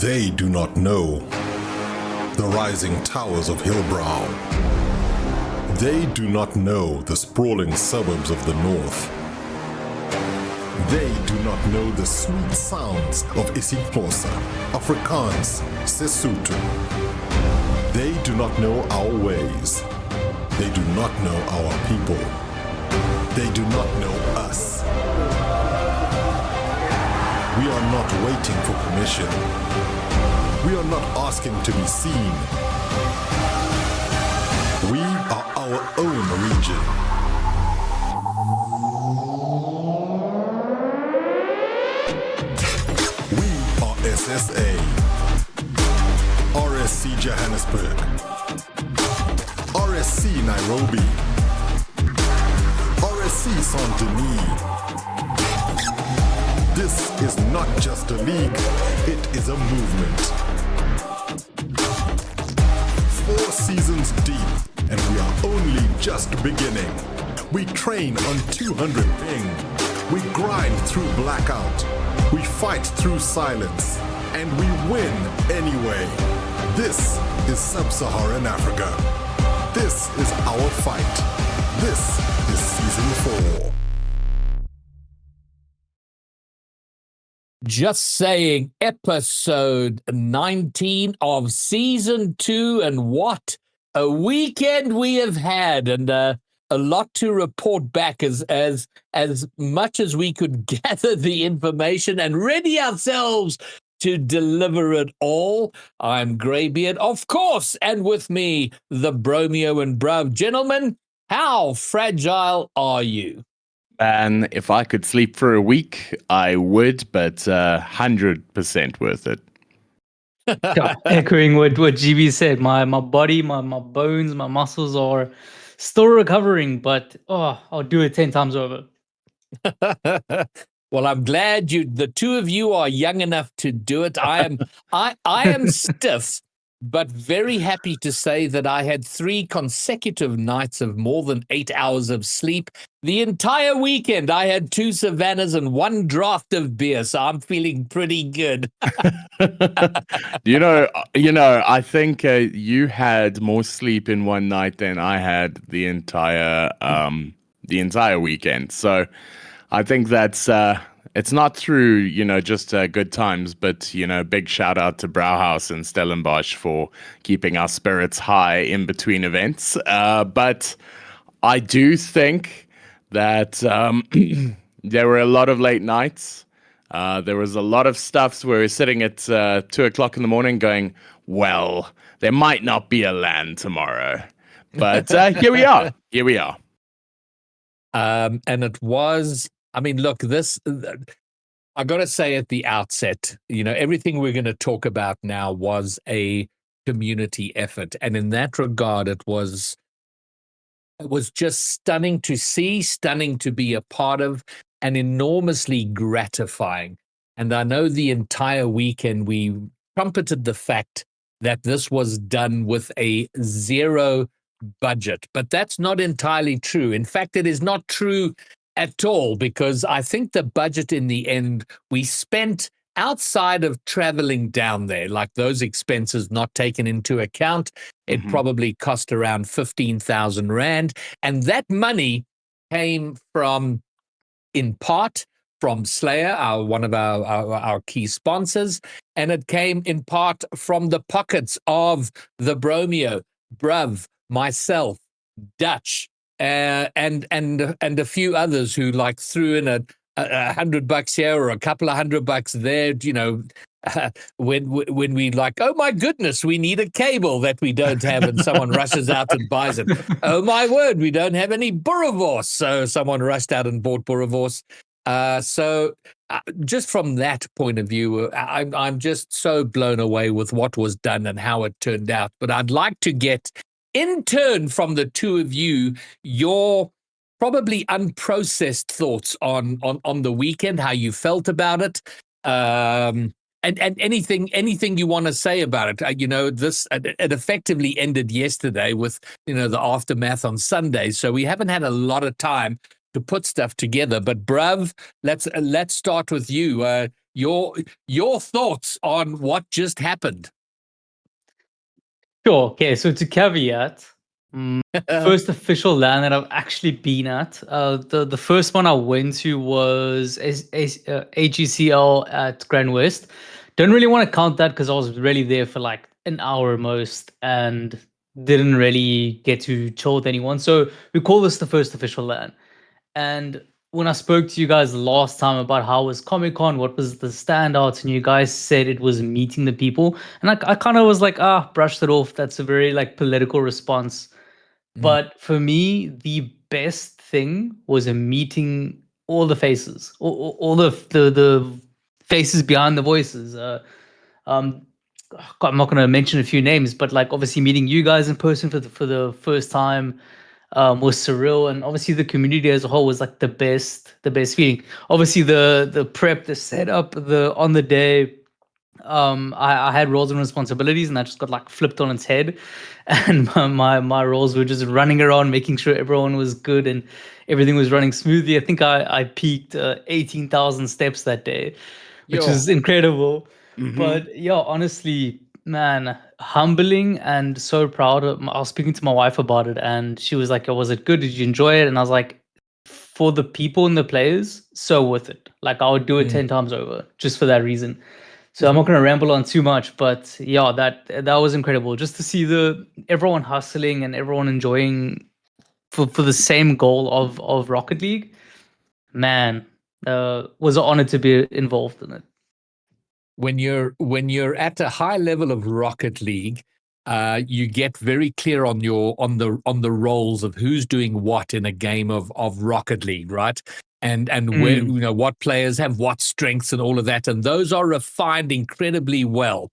They do not know the rising towers of Hillbrow. They do not know the sprawling suburbs of the north. They do not know the sweet sounds of isiXhosa, Afrikaans, Sesotho. They do not know our ways. They do not know our people. They do not know us. We are not waiting for permission. We are not asking to be seen. We are our own region. We are SSA, RSC Johannesburg, RSC Nairobi, RSC Saint-Denis. This is not just a league, it is a movement. 4 seasons deep, and we are only just beginning. We train on 200 ping. We grind through blackout. We fight through silence. And we win anyway. This is Sub-Saharan Africa. This is our fight. This is season 4. Just saying, episode 19 of season 2, and what a weekend we have had, and a lot to report back as much as we could gather the information and ready ourselves to deliver it all. I'm Greybeard, of course, and with me, the Bromeo and Bruv. Gentlemen, how fragile are you? And if I could sleep for a week, I would, but 100% worth it. Echoing what GB said, my body, my bones, my muscles are still recovering, but I'll do it 10 times over. Well, I'm glad the two of you are young enough to do it. I am stiff, but very happy to say that I had 3 consecutive nights of more than 8 hours of sleep. The entire weekend, I had 2 savannas and 1 draft of beer, so I'm feeling pretty good. You know, I think you had more sleep in one night than I had the entire weekend. So I think that's it's not through, just good times, but, big shout out to Brauhaus and Stellenbosch for keeping our spirits high in between events. But I do think that there were a lot of late nights. There was a lot of stuff where we're sitting at 2 o'clock in the morning going, well, there might not be a LAN tomorrow. But here we are. Here we are. And it was... I mean, look, I got to say at the outset, everything we're going to talk about now was a community effort. And in that regard, it was just stunning to see, stunning to be a part of, and enormously gratifying. And I know the entire weekend we trumpeted the fact that this was done with a 0 budget. But that's not entirely true. In fact, it is not true at all, because I think the budget in the end we spent outside of traveling down there, like those expenses not taken into account, it probably cost around 15,000 Rand. And that money came in part from Slayer, one of our key sponsors, and it came in part from the pockets of the Bromeo, Bruv, myself, Dutch, and a few others who threw in $100 here or a couple of $100 there, when we oh my goodness, we need a cable that we don't have, and someone rushes out and buys it. Oh my word, we don't have any Boerewors, so someone rushed out and bought Boerewors. So just from that point of view, I'm just so blown away with what was done and how it turned out. But I'd like to get, in turn, from the two of you, your probably unprocessed thoughts on the weekend, how you felt about it, and anything you want to say about it. It effectively ended yesterday with the aftermath on Sunday, so we haven't had a lot of time to put stuff together. But Bruv, let's start with you. your thoughts on what just happened. Sure. Okay. So to caveat, first official LAN that I've actually been at. The first one I went to was AGCL at Grand West. Don't really want to count that because I was really there for like an hour most and didn't really get to chill with anyone. So we call this the first official LAN. And when I spoke to you guys last time about how was Comic Con, what was the standouts, and you guys said it was meeting the people, and I kind of was like, brushed it off. That's a very like political response. But for me, the best thing was a meeting all the faces, all the faces behind the voices. Um, God, I'm not going to mention a few names, but like obviously meeting you guys in person for the first time was surreal, and obviously the community as a whole was like the best feeling. Obviously the prep, the setup, the on the day, I had roles and responsibilities, and I just got like flipped on its head, and my roles were just running around, making sure everyone was good and everything was running smoothly. I think I peaked 18,000 steps that day, which Yo. is incredible. Mhm. But yeah, honestly, man, humbling and so proud. I was speaking to my wife about it, and she was like, "Oh, was it good? Did you enjoy it?" And I was like, "For the people and the players, so worth it. Like I would do it 10 times over just for that reason." So I'm not going to ramble on too much, but yeah, that was incredible just to see the everyone hustling and everyone enjoying for the same goal of Rocket League. Man, was an honor to be involved in it. When you're at a high level of Rocket League, you get very clear on the roles of who's doing what in a game of Rocket League, right? And where what players have what strengths and all of that, and those are refined incredibly well.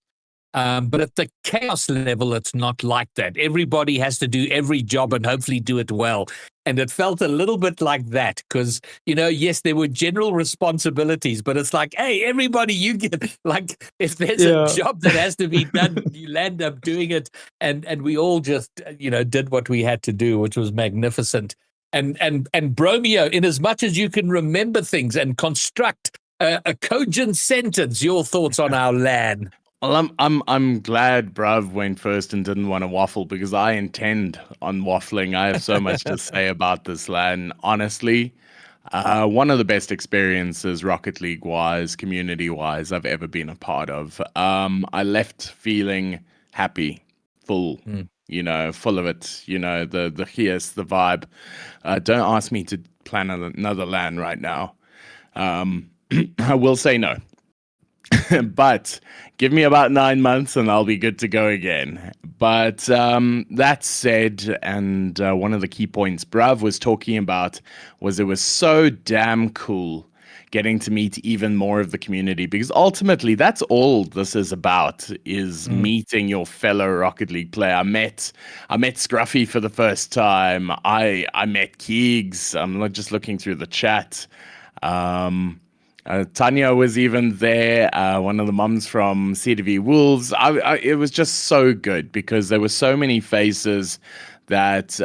But at the chaos level, it's not like that. Everybody has to do every job and hopefully do it well. And it felt a little bit like that because, yes, there were general responsibilities, but it's like, hey, everybody, you get like if there's a job that has to be done, you end up doing it. And we all just, did what we had to do, which was magnificent. And Bromeo, in as much as you can remember things and construct a cogent sentence, your thoughts on our LAN. Well, I'm glad Brav went first and didn't want to waffle because I intend on waffling. I have so much to say about this LAN. Honestly, one of the best experiences Rocket League wise, community wise, I've ever been a part of. I left feeling happy, full, full of it. The yes, the vibe. Don't ask me to plan another LAN right now. I will say no. But give me about 9 months and I'll be good to go again. But that said, and one of the key points Brav was talking about was it was so damn cool getting to meet even more of the community, because ultimately that's all this is about, is meeting your fellow Rocket League player. I met Scruffy for the first time. I met Keegs. I'm just looking through the chat. Tanya was even there, one of the moms from CDV Wolves. It was just so good because there were so many faces that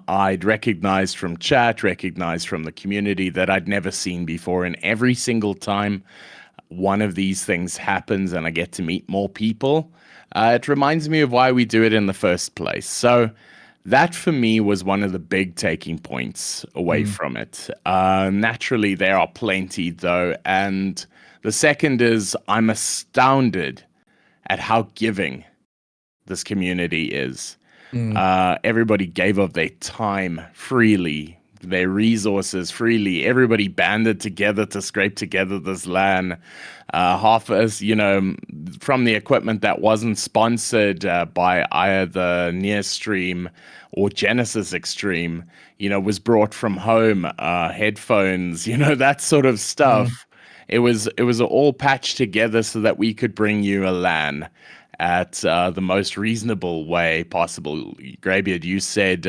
I'd recognized from chat, recognized from the community that I'd never seen before. And every single time one of these things happens and I get to meet more people, it reminds me of why we do it in the first place. So that for me was one of the big taking points away from it. Naturally, there are plenty though. And the second is I'm astounded at how giving this community is. Everybody gave of their time freely, their resources freely. Everybody banded together to scrape together this LAN. Half as from the equipment that wasn't sponsored by either Nearstream or Genesis Extreme, was brought from home. Headphones, that sort of stuff. It was all patched together so that we could bring you a LAN at the most reasonable way possible. Greybeard, you said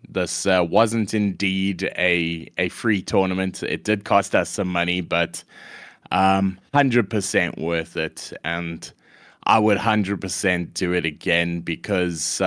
this wasn't indeed a free tournament. It did cost us some money, but 100% worth it. And I would 100% do it again because,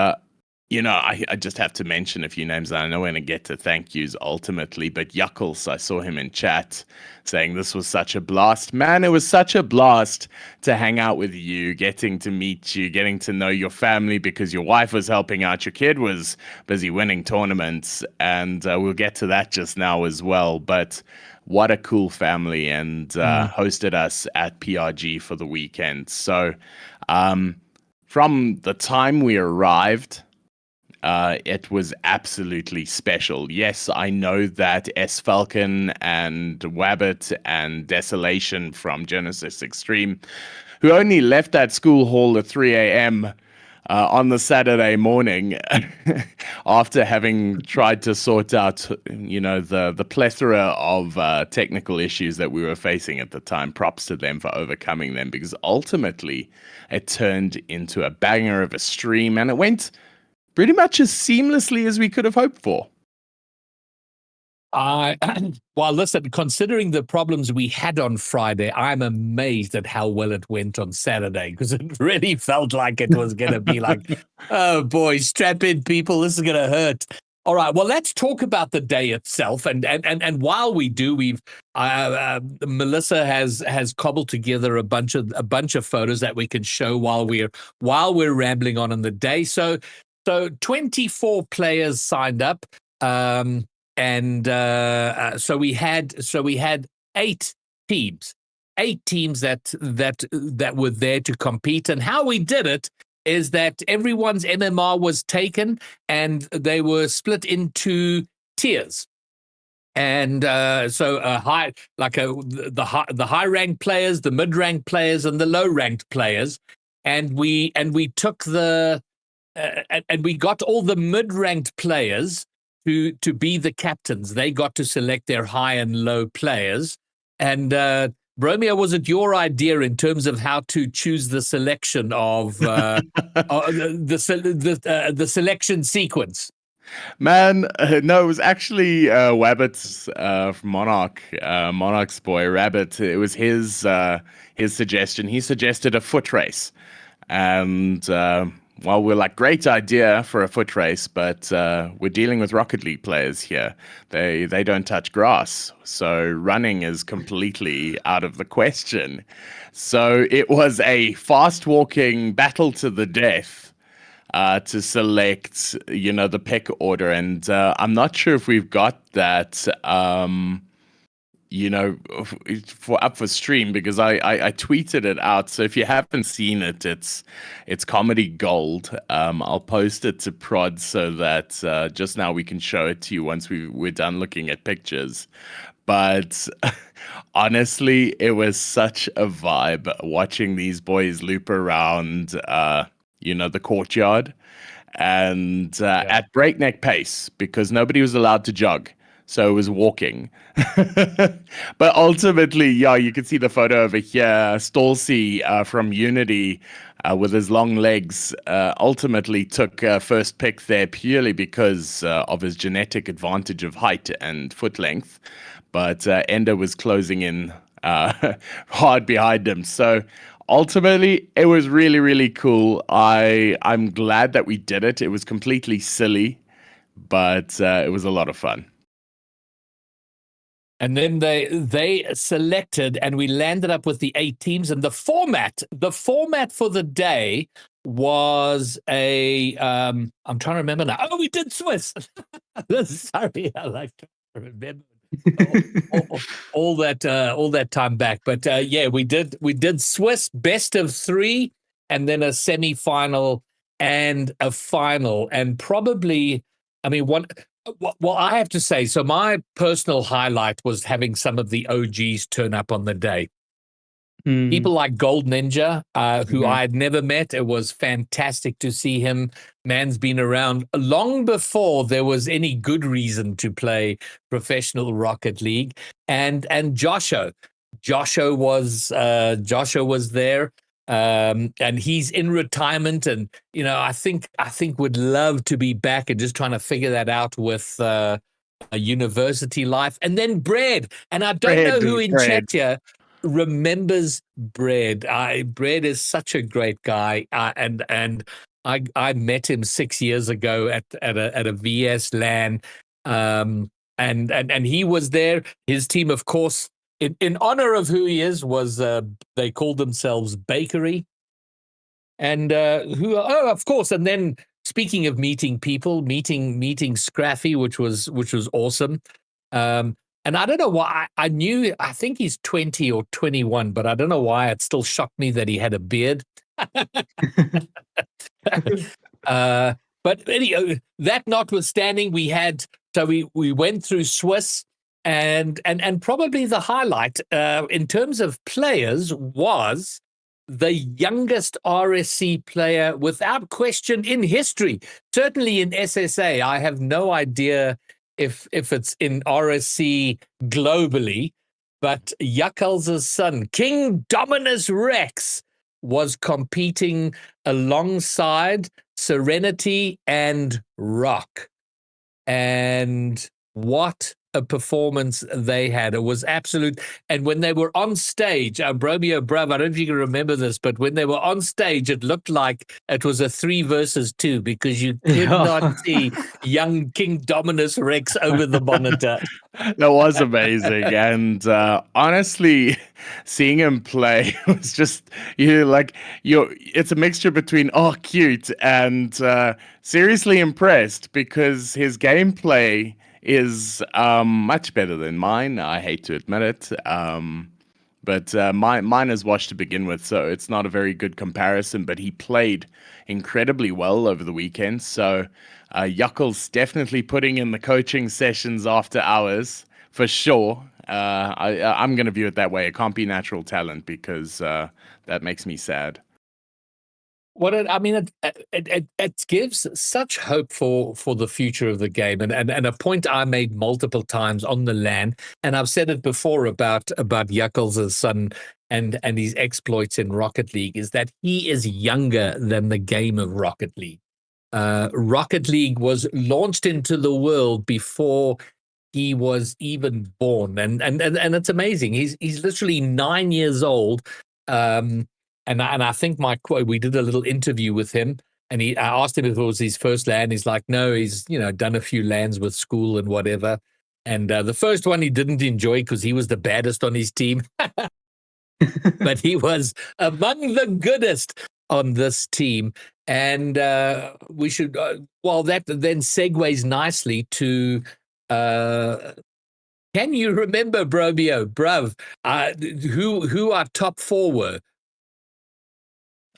I just have to mention a few names. I know we're going to get to thank yous ultimately, but Yuckles, I saw him in chat saying this was such a blast. Man, it was such a blast to hang out with you, getting to meet you, getting to know your family because your wife was helping out. Your kid was busy winning tournaments, and we'll get to that just now as well. But what a cool family, and hosted us at PRG for the weekend. So from the time we arrived, it was absolutely special. Yes, I know that S Falcon and Wabbit and Desolation from Genesis Extreme, who only left that school hall at 3 a.m. On the Saturday morning after having tried to sort out, the plethora of technical issues that we were facing at the time. Props to them for overcoming them, because ultimately it turned into a banger of a stream, and it went pretty much as seamlessly as we could have hoped for. Well, listen, considering the problems we had on Friday, I'm amazed at how well it went on Saturday, because it really felt like it was going to be like, oh boy, strap in, people, this is going to hurt. All right, well, let's talk about the day itself, and while we do, Melissa has cobbled together a bunch of photos that we can show while we're rambling on in the day. So 24 players signed up, and so we had 8 teams that were there to compete. And how we did it is that everyone's MMR was taken, and they were split into tiers. And so the high ranked players, the mid ranked players, and the low ranked players, and we took and we got all the mid-ranked players to be the captains. They got to select their high and low players. And Bromeo, was it your idea in terms of how to choose the selection of the selection sequence? Man, no, it was actually Wabbit's from Monarch's boy, Rabbit. It was his suggestion. He suggested a foot race. And we're like, great idea for a foot race, but we're dealing with Rocket League players here. They don't touch grass, so running is completely out of the question. So it was a fast-walking battle to the death to select, the pick order. And I'm not sure if we've got that for stream, because I tweeted it out. So if you haven't seen it, it's comedy gold. I'll post it to Prod so that just now we can show it to you once we're done looking at pictures. But honestly, it was such a vibe watching these boys loop around, the courtyard, and at breakneck pace, because nobody was allowed to jog. So it was walking. But ultimately, you can see the photo over here. Stolzy from Unity with his long legs ultimately took first pick there purely because of his genetic advantage of height and foot length. But Ender was closing in hard behind him. So ultimately, it was really, really cool. I'm glad that we did it. It was completely silly, but it was a lot of fun. And then they selected, and we landed up with the 8 teams. And the format for the day was I'm trying to remember now. Oh, we did Swiss. Sorry, I like to remember all that time back. But we did Swiss best of 3, and then a semi-final and a final, and probably, I mean, one. Well, I have to say, so my personal highlight was having some of the OGs turn up on the day. People like Gold Ninja, who I had never met. It was fantastic to see him. Man's been around long before there was any good reason to play professional Rocket League. And Joshua was there. And he's in retirement, and I think would love to be back and just trying to figure that out with a university life. And then Bread, and I don't know who in chat here remembers Bread. Bread is such a great guy, and I met him 6 years ago at a VS LAN, and he was there. His team, of course, in honor of who he is, was they called themselves Bakery, and of course, and then speaking of meeting people, meeting Scraffy, which was awesome. And I don't know why I knew. I think he's 20 or 21, but I don't know why it still shocked me that he had a beard. But anyway, that notwithstanding, we went through Swiss, and probably the highlight in terms of players was the youngest RSC player without question in history. Certainly in SSA, I have no idea if it's in RSC globally, but Yakul's son, King Dominus Rex, was competing alongside Serenity and Rock. And what a performance they had. It was absolute. And when they were on stage, Bromeo, bruv, I don't know if you can remember this, but when they were on stage, it looked like it was a 3 versus 2 because you could not see young King Dominus Rex over the monitor. That was amazing. And honestly, seeing him play was just, it's a mixture between, oh, cute and seriously impressed, because his gameplay is much better than mine. I hate to admit it. But mine is washed to begin with, so it's not a very good comparison. But he played incredibly well over the weekend. So Yuckel's definitely putting in the coaching sessions after hours, for sure. I'm going to view it that way. It can't be natural talent, because that makes me sad. It gives such hope for the future of the game, and a point I made multiple times on the LAN, and I've said it before about Yakul's son and his exploits in Rocket League, is that he is younger than the game of Rocket League. Rocket League was launched into the world before he was even born, and it's amazing. He's literally 9 years old. And I think we did a little interview with him, and I asked him if it was his first LAN. He's like, no, he's done a few LANs with school and whatever. And the first one he didn't enjoy because he was the baddest on his team, but he was among the goodest on this team. And we should that then segues nicely to. Can you remember, bruv, who our top 4 were?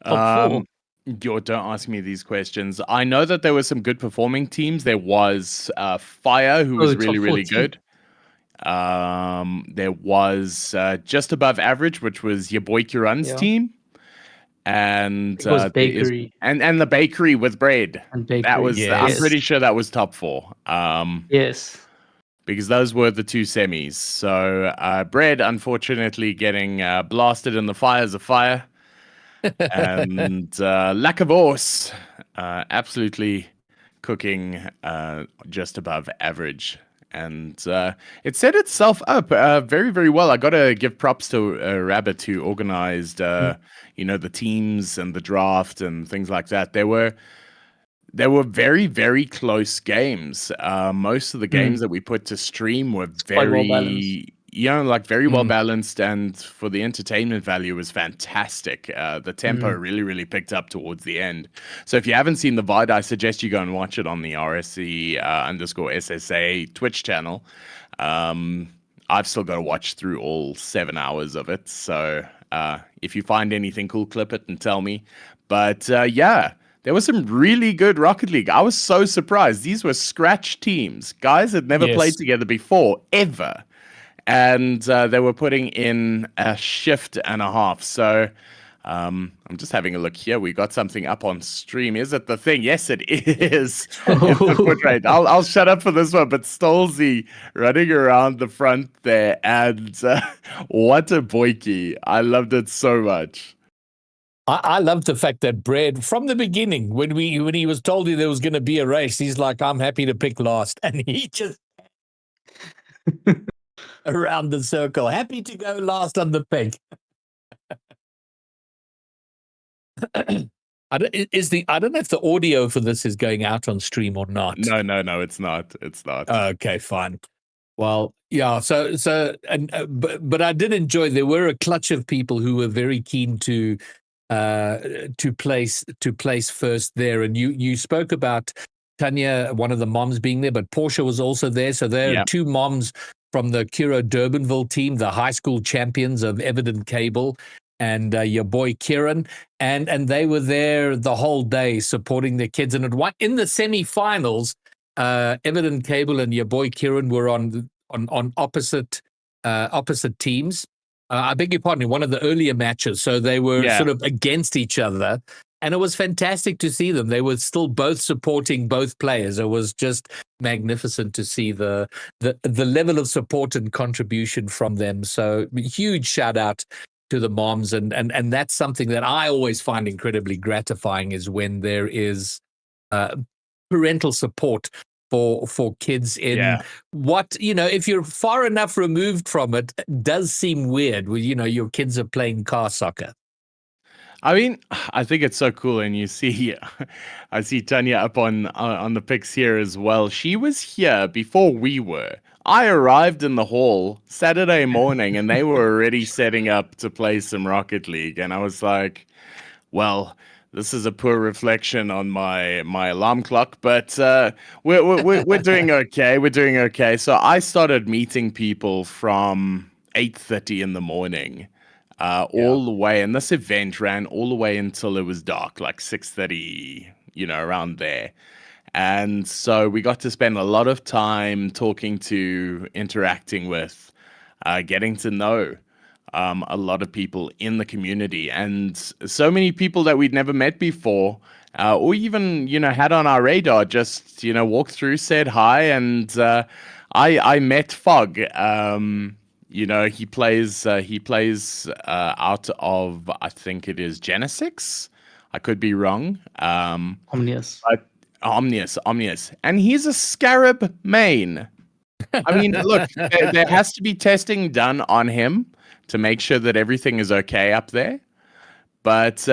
Don't ask me these questions. I know that there were some good performing teams. There was Fire, who was really, really good. There was just above average, which was your boy Kiran's team. And it was Bakery. And the Bakery with Bread. And Bakery. That was I'm pretty sure that was top 4. Yes. Because those were the 2 semis. So Bread, unfortunately, getting blasted in the fires of fire. And Lacavos, absolutely cooking just above average. And it set itself up very, very well. I got to give props to Rabbit, who organized, the teams and the draft and things like that. There were very, very close games. Most of the games that we put to stream were very well balanced, and for the entertainment value was fantastic. The tempo really, really picked up towards the end. So if you haven't seen the VOD, I suggest you go and watch it on the RSC _ SSA Twitch channel. I've still got to watch through all 7 hours of it. So if you find anything cool, clip it and tell me. But there was some really good Rocket League. I was so surprised. These were scratch teams. Guys had never played together before, ever. And they were putting in a shift and a half. So I'm just having a look here. We got something up on stream. Is it the thing? Yes, it is. It's the foot rate. I'll shut up for this one. But Stolzy running around the front there. And what a boykie. I loved it so much. I love the fact that Bread, from the beginning, when he was told there was going to be a race, he's like, I'm happy to pick last. And he just around the circle, happy to go last on the peg. I don't know if the audio for this is going out on stream or not. No, it's not. It's not. Okay, fine. Well, yeah. But I did enjoy. There were a clutch of people who were very keen to place first there, and you spoke about Tanya, one of the moms, being there, but Portia was also there. So there are two moms from the Kiro Durbanville team, the high school champions of Evident Cable, and your boy Kieran, and they were there the whole day supporting their kids. And in the semifinals, Evident Cable and your boy Kieran were on opposite teams. I beg your pardon, one of the earlier matches. So they were sort of against each other. And it was fantastic to see them. They were still both supporting both players. It was just magnificent to see the level of support and contribution from them. So huge shout out to the moms. And that's something that I always find incredibly gratifying, is when there is parental support for kids in what, if you're far enough removed from it, does seem weird when, your kids are playing car soccer. I mean, I think it's so cool, and I see Tanya up on the pics here as well. She was here before we were. I arrived in the hall Saturday morning, and they were already setting up to play some Rocket League, and I was like, well, this is a poor reflection on my alarm clock, but we're doing okay. We're doing okay. So I started meeting people from 8:30 in the morning. All the way, and this event ran all the way until it was dark, like 6:30, around there. And so we got to spend a lot of time talking to, interacting with, getting to know a lot of people in the community, and so many people that we'd never met before, or even, had on our radar, just, walked through, said hi, and I met Fog. He plays out of, I think it is Genesix. I could be wrong. Omnius. But Omnius. And he's a Scarab main. I mean, look, there has to be testing done on him to make sure that everything is okay up there. But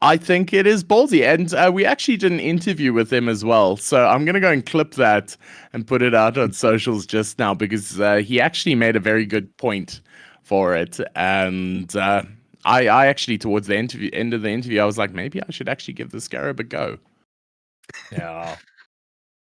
I think it is ballsy. And we actually did an interview with him as well. So I'm going to go and clip that and put it out on socials just now, because he actually made a very good point for it. And I actually, towards the end of the interview, I was like, maybe I should actually give the Scarab a go. Yeah.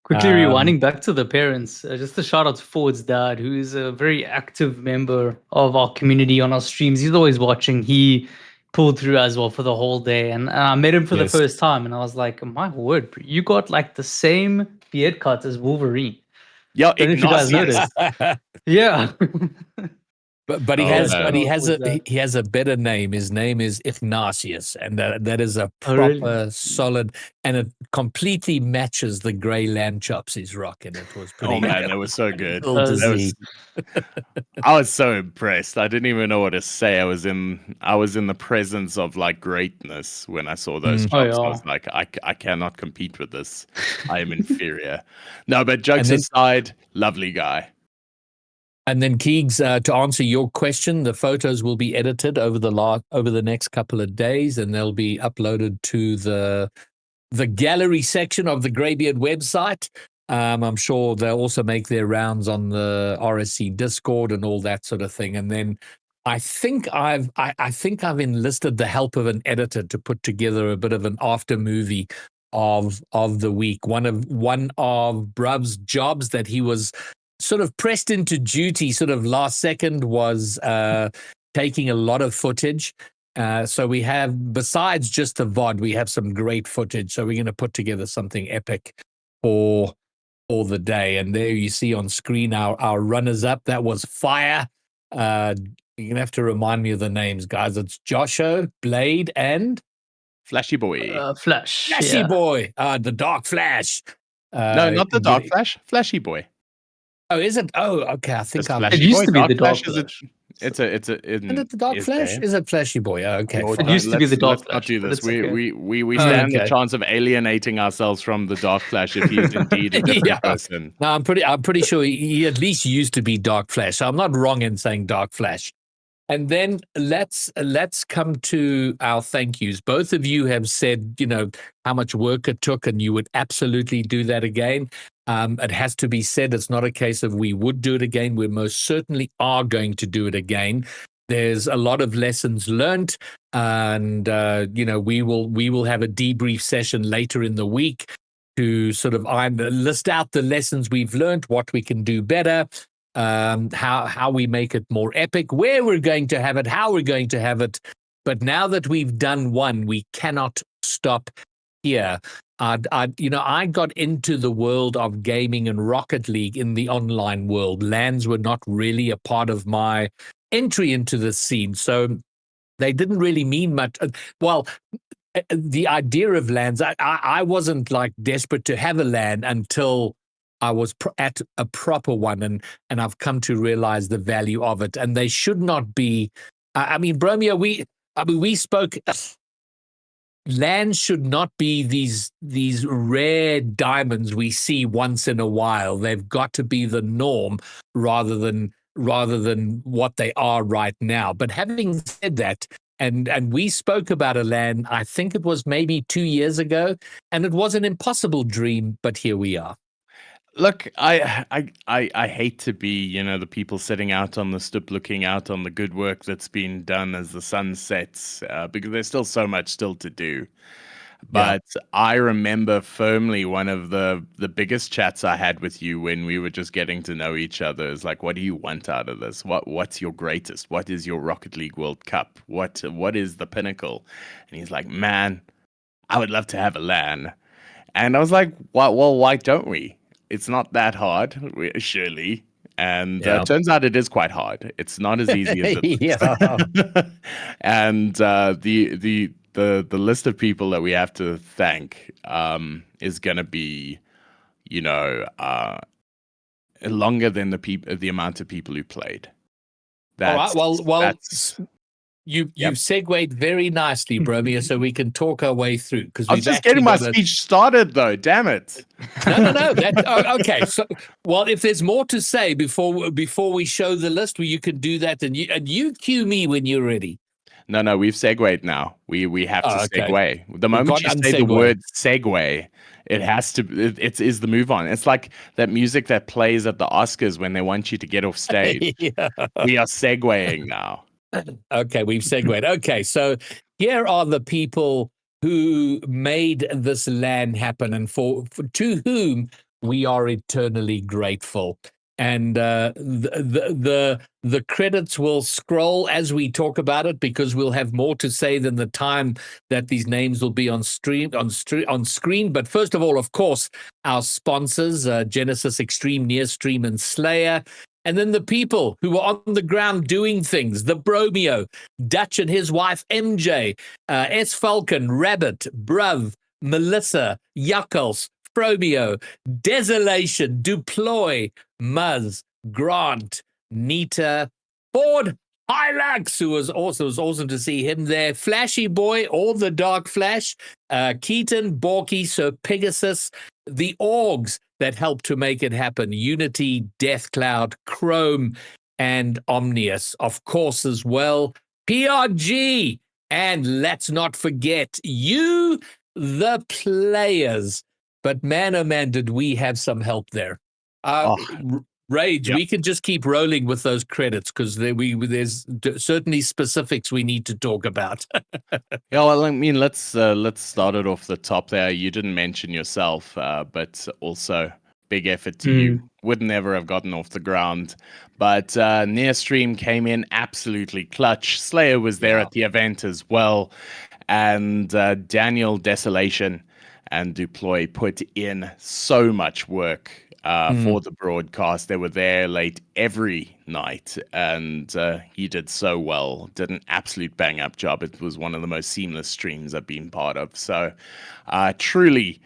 Quickly rewinding back to the parents, just a shout out to Ford's dad, who is a very active member of our community on our streams. He's always watching. He pulled through as well for the whole day, and I met him for the first time, and I was like, my word, you got like the same beard cut as Wolverine. Yeah, if you guys noticed. Yeah. But he has a better name. His name is Ignatius, and that is a proper solid, and it completely matches the grey LAN chops he's rocking. It was pretty. Oh man, that was so good. I was so impressed. I didn't even know what to say. I was in the presence of like greatness when I saw those chops. I was like, I cannot compete with this. I am inferior. No, but jokes aside, lovely guy. And then Keegs, to answer your question, the photos will be edited over the next couple of days, and they'll be uploaded to the gallery section of the Greybeard website. I'm sure they'll also make their rounds on the RSC Discord and all that sort of thing. And then I think I've enlisted the help of an editor to put together a bit of an after movie of the week. One of Bruv's jobs that he was sort of pressed into duty sort of last second was taking a lot of footage. So we have, besides just the VOD, we have some great footage. So we're going to put together something epic for the day. And there you see on screen our runners-up. That was fire. You're going to have to remind me of the names, guys. It's Josho, Blade, and Flashy Boy. Flashy Boy. The Dark Flash. No, not the Dark Flash. Flashy Boy. Oh, is it? Oh, okay. I think it used to be the Dark Flash. Isn't it the Dark Flash? Is it Flashy Boy? Oh, okay. It used to be the Dark Flash. Let's not do this. Okay. We stand the chance of alienating ourselves from the Dark Flash if he's indeed a different person. No, I'm pretty sure he at least used to be Dark Flash. So I'm not wrong in saying Dark Flash. And then let's come to our thank yous. Both of you have said, how much work it took, and you would absolutely do that again. It has to be said, it's not a case of we would do it again. We most certainly are going to do it again. There's a lot of lessons learned, and we will have a debrief session later in the week to sort of list out the lessons we've learned, what we can do better, how we make it more epic, where we're going to have it, how we're going to have it. But now that we've done one, we cannot stop here. I got into the world of gaming and Rocket League in the online world. LANs were not really a part of my entry into the scene, so they didn't really mean much. Well, the idea of LANs, I wasn't like desperate to have a LAN until I was at a proper one, and I've come to realize the value of it. And they should not be. Bromeo, we spoke. LAN should not be these rare diamonds we see once in a while. They've got to be the norm rather than what they are right now. But having said that, and we spoke about a LAN, I think it was maybe 2 years ago, and it was an impossible dream, but here we are. Look, I hate to be, the people sitting out on the stoop looking out on the good work that's been done as the sun sets, because there's still so much still to do. But I remember firmly one of the biggest chats I had with you when we were just getting to know each other is like, what do you want out of this? What's your greatest? What is your Rocket League World Cup? What is the pinnacle? And he's like, man, I would love to have a LAN. And I was like, why don't we? It's not that hard, surely. And turns out it is quite hard. It's not as easy as it looks. And the list of people that we have to thank is going to be, longer than the amount of people who played. All right. You've segued very nicely, Bromeo, so we can talk our way through. Because I was just getting my speech started, though. Damn it! No. Okay. So, if there's more to say before we show the list, you can do that, and you cue me when you're ready. No, we've segued now. We have to segue. The moment you say the word segue, it has to. It is the move on. It's like that music that plays at the Oscars when they want you to get off stage. We are segueing now. Okay, we've segued. Okay, so here are the people who made this LAN happen, and for to whom we are eternally grateful. And the credits will scroll as we talk about it, because we'll have more to say than the time that these names will be on screen. But first of all, of course, our sponsors, Genesis Extreme, Nearstream, and Slayer. And then the people who were on the ground doing things, the Bromeo, Dutch and his wife MJ, S. Falcon, Rabbit, Bruv, Melissa, Yuckles, Fromeo, Desolation, Duploy, Muzz, Grant, Nita, Ford, Hilux, who was awesome to see him there, Flashy Boy, all the Dark Flash, Keaton, Borky, Sir Pegasus, the Orgs that helped to make it happen, Unity, Death Cloud, Chrome, and Omnius, of course, as well, PRG, and let's not forget you, the players. But man, oh man, did we have some help there. Rage, we can just keep rolling with those credits, because there's certainly specifics we need to talk about. Let's start it off the top there. You didn't mention yourself, but also big effort to you. Would never have gotten off the ground. But Nearstream came in absolutely clutch. Slayer was there at the event as well. And Daniel, Desolation, and Duploy put in so much work for the broadcast. They were there late every night, and he did so well. Did an absolute bang-up job. It was one of the most seamless streams I've been part of. So truly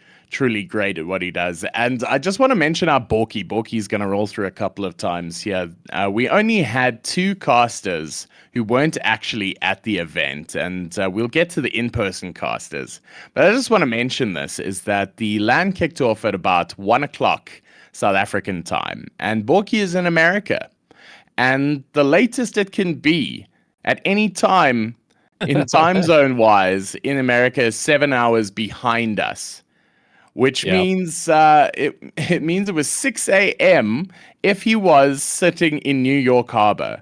great at what he does. And I just want to mention our Borky. Borky's going to roll through a couple of times here. We only had 2 casters who weren't actually at the event, and we'll get to the in-person casters. But I just want to mention this, is that the LAN kicked off at about 1 o'clock South African time, and Borky is in America. And the latest it can be, at any time in time zone wise in America is 7 hours behind us, which means it means it was 6 a.m. if he was sitting in New York Harbor.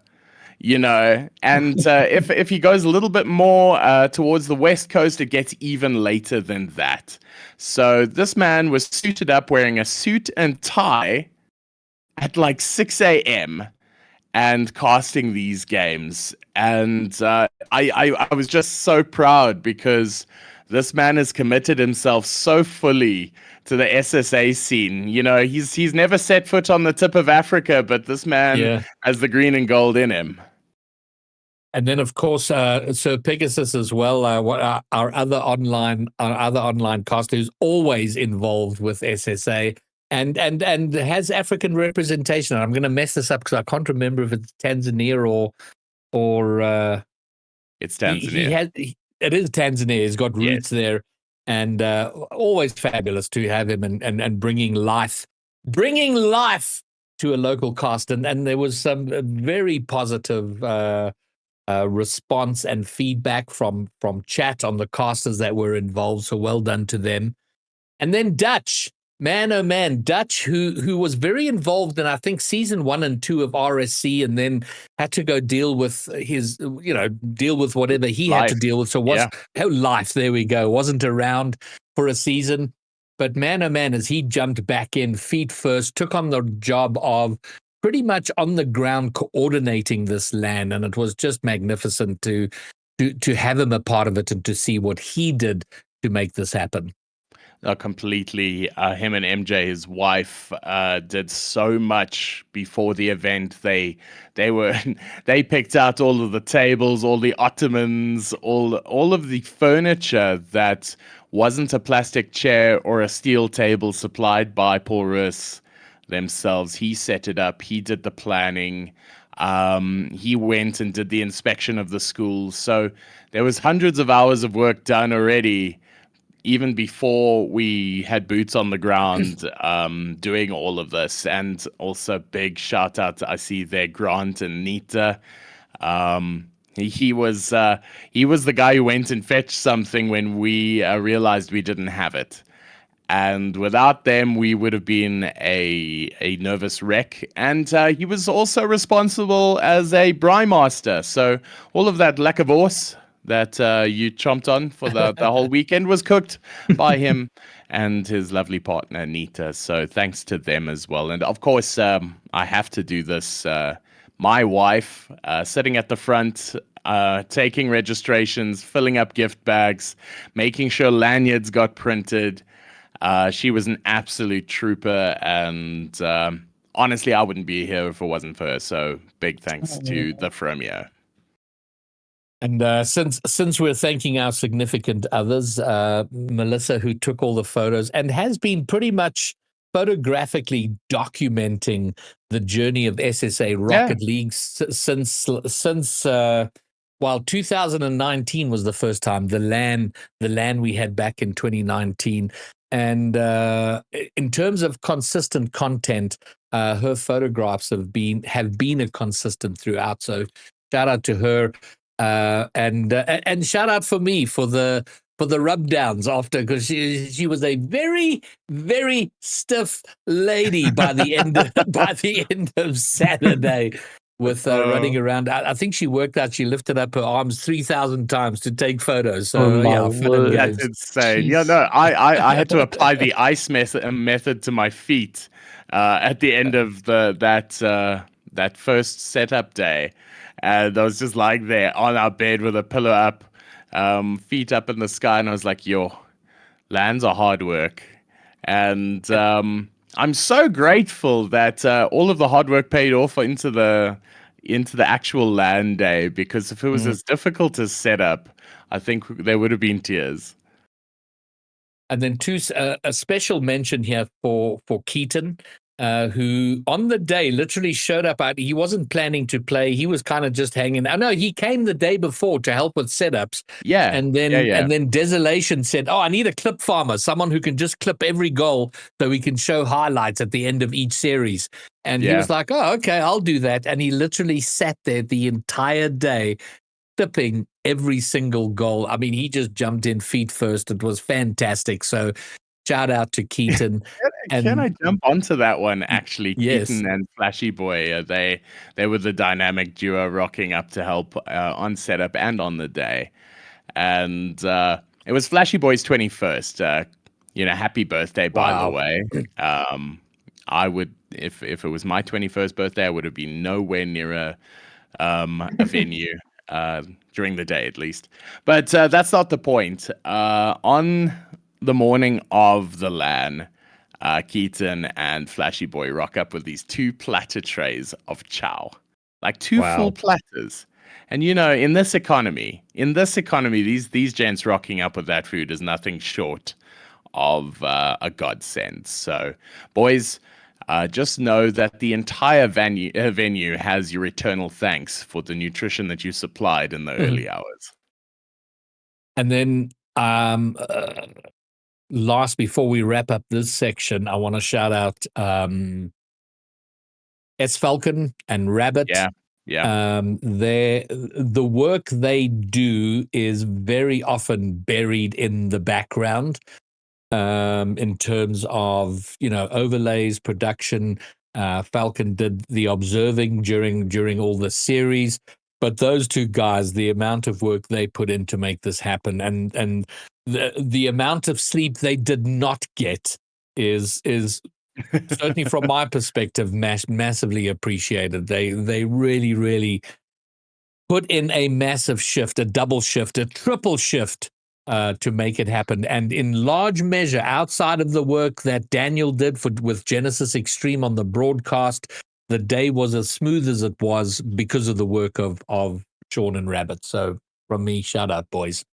And if he goes a little bit more towards the West Coast, it gets even later than that. So this man was suited up wearing a suit and tie at like 6 a.m. and casting these games. And I was just so proud because this man has committed himself so fully to the SSA scene. He's never set foot on the tip of Africa, but this man has the green and gold in him. And then, of course, Sir Pegasus as well. Our other online caster who's always involved with SSA and has African representation. I'm going to mess this up because I can't remember if it's Tanzania or it's Tanzania. It is Tanzania. He's got roots there, and always fabulous to have him and bringing life to a local cast. And there was some very positive response and feedback from chat on the casters that were involved. So well done to them. And then Dutch, man, oh man, Dutch, who was very involved in, I think, season 1 and 2 of RSC, and then had to go deal with whatever he had to deal with. So life, there we go, wasn't around for a season. But man, oh man, as he jumped back in feet first, took on the job of pretty much on the ground coordinating this LAN, and it was just magnificent to have him a part of it and to see what he did to make this happen. Completely. Him and MJ, his wife, did so much before the event. They picked out all of the tables, all the ottomans, all of the furniture that wasn't a plastic chair or a steel table supplied by Porus themselves. He set it up. He did the planning. He went and did the inspection of the school. So there was hundreds of hours of work done already, even before we had boots on the ground doing all of this. And also big shout out to, I see there, Grant and Nita. He was the guy who went and fetched something when we realized we didn't have it. And without them, we would have been a nervous wreck. And he was also responsible as a braai master. So all of that lekkebos that you chomped on for the whole weekend was cooked by him and his lovely partner, Nita. So thanks to them as well. And of course, I have to do this. My wife sitting at the front, taking registrations, filling up gift bags, making sure lanyards got printed. She was an absolute trooper, and honestly, I wouldn't be here if it wasn't for her. So big thanks to the Fromeo. And since we're thanking our significant others, Melissa, who took all the photos and has been pretty much photographically documenting the journey of SSA Rocket League since 2019 was the first time, the LAN we had back in 2019. And in terms of consistent content, her photographs have been a consistent throughout. So shout out to her, and shout out for me for the rub downs after, because she was a very, very stiff lady by the end of Saturday. With running around, I think she worked out. She lifted up her arms 3,000 times to take photos. So that's insane. Jeez. Yeah, no, I had to apply the ice method to my feet at the end of that first setup day, and I was just lying there on our bed with a pillow up, feet up in the sky, and I was like, "Yo, LANs are hard work," and I'm so grateful that all of the hard work paid off into the actual LAN day, because if it was as difficult as set up, I think there would have been tears. And then a special mention here for Keaton, who on the day literally showed up. He wasn't planning to play. He was kind of just hanging. I know he came the day before to help with setups. Yeah. And then Desolation said, "Oh, I need a clip farmer, someone who can just clip every goal so we can show highlights at the end of each series." And he was like, "Oh, okay, I'll do that." And he literally sat there the entire day tipping every single goal. I mean, he just jumped in feet first. It was fantastic. So shout out to Keaton. Can I jump onto that one? Actually, Yes. Keaton and Flashy Boy, they were the dynamic duo rocking up to help on setup and on the day, and it was Flashy Boy's 21st. Happy birthday, by the Wow. way. I would, if it was my 21st birthday, I would have been nowhere near a venue during the day, at least. But that's not the point. On the morning of the LAN, Keaton and Flashy Boy rock up with these 2 platter trays of chow, like 2 full platters. And in this economy, these gents rocking up with that food is nothing short of a godsend. So, boys, just know that the entire venue has your eternal thanks for the nutrition that you supplied in the early hours. And then last, before we wrap up this section, I want to shout out S Falcon and Rabbit. Yeah. The work they do is very often buried in the background in terms of overlays, production. Falcon did the observing during all the series, but those 2 guys, the amount of work they put in to make this happen, and the amount of sleep they did not get is certainly from my perspective massively appreciated. They really put in a massive shift, a double shift, a triple shift to make it happen. And in large measure, outside of the work that Daniel did with Genesis Extreme on the broadcast, the day was as smooth as it was because of the work of Sean and Rabbit. So from me, shout out, boys.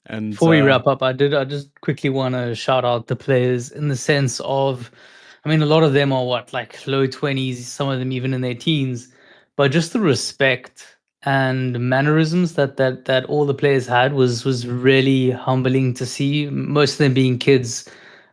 And before we wrap up, I just quickly want to shout out the players in the sense of, I mean, a lot of them are like low 20s, some of them even in their teens, but just the respect and mannerisms that all the players had was really humbling to see. Most of them being kids.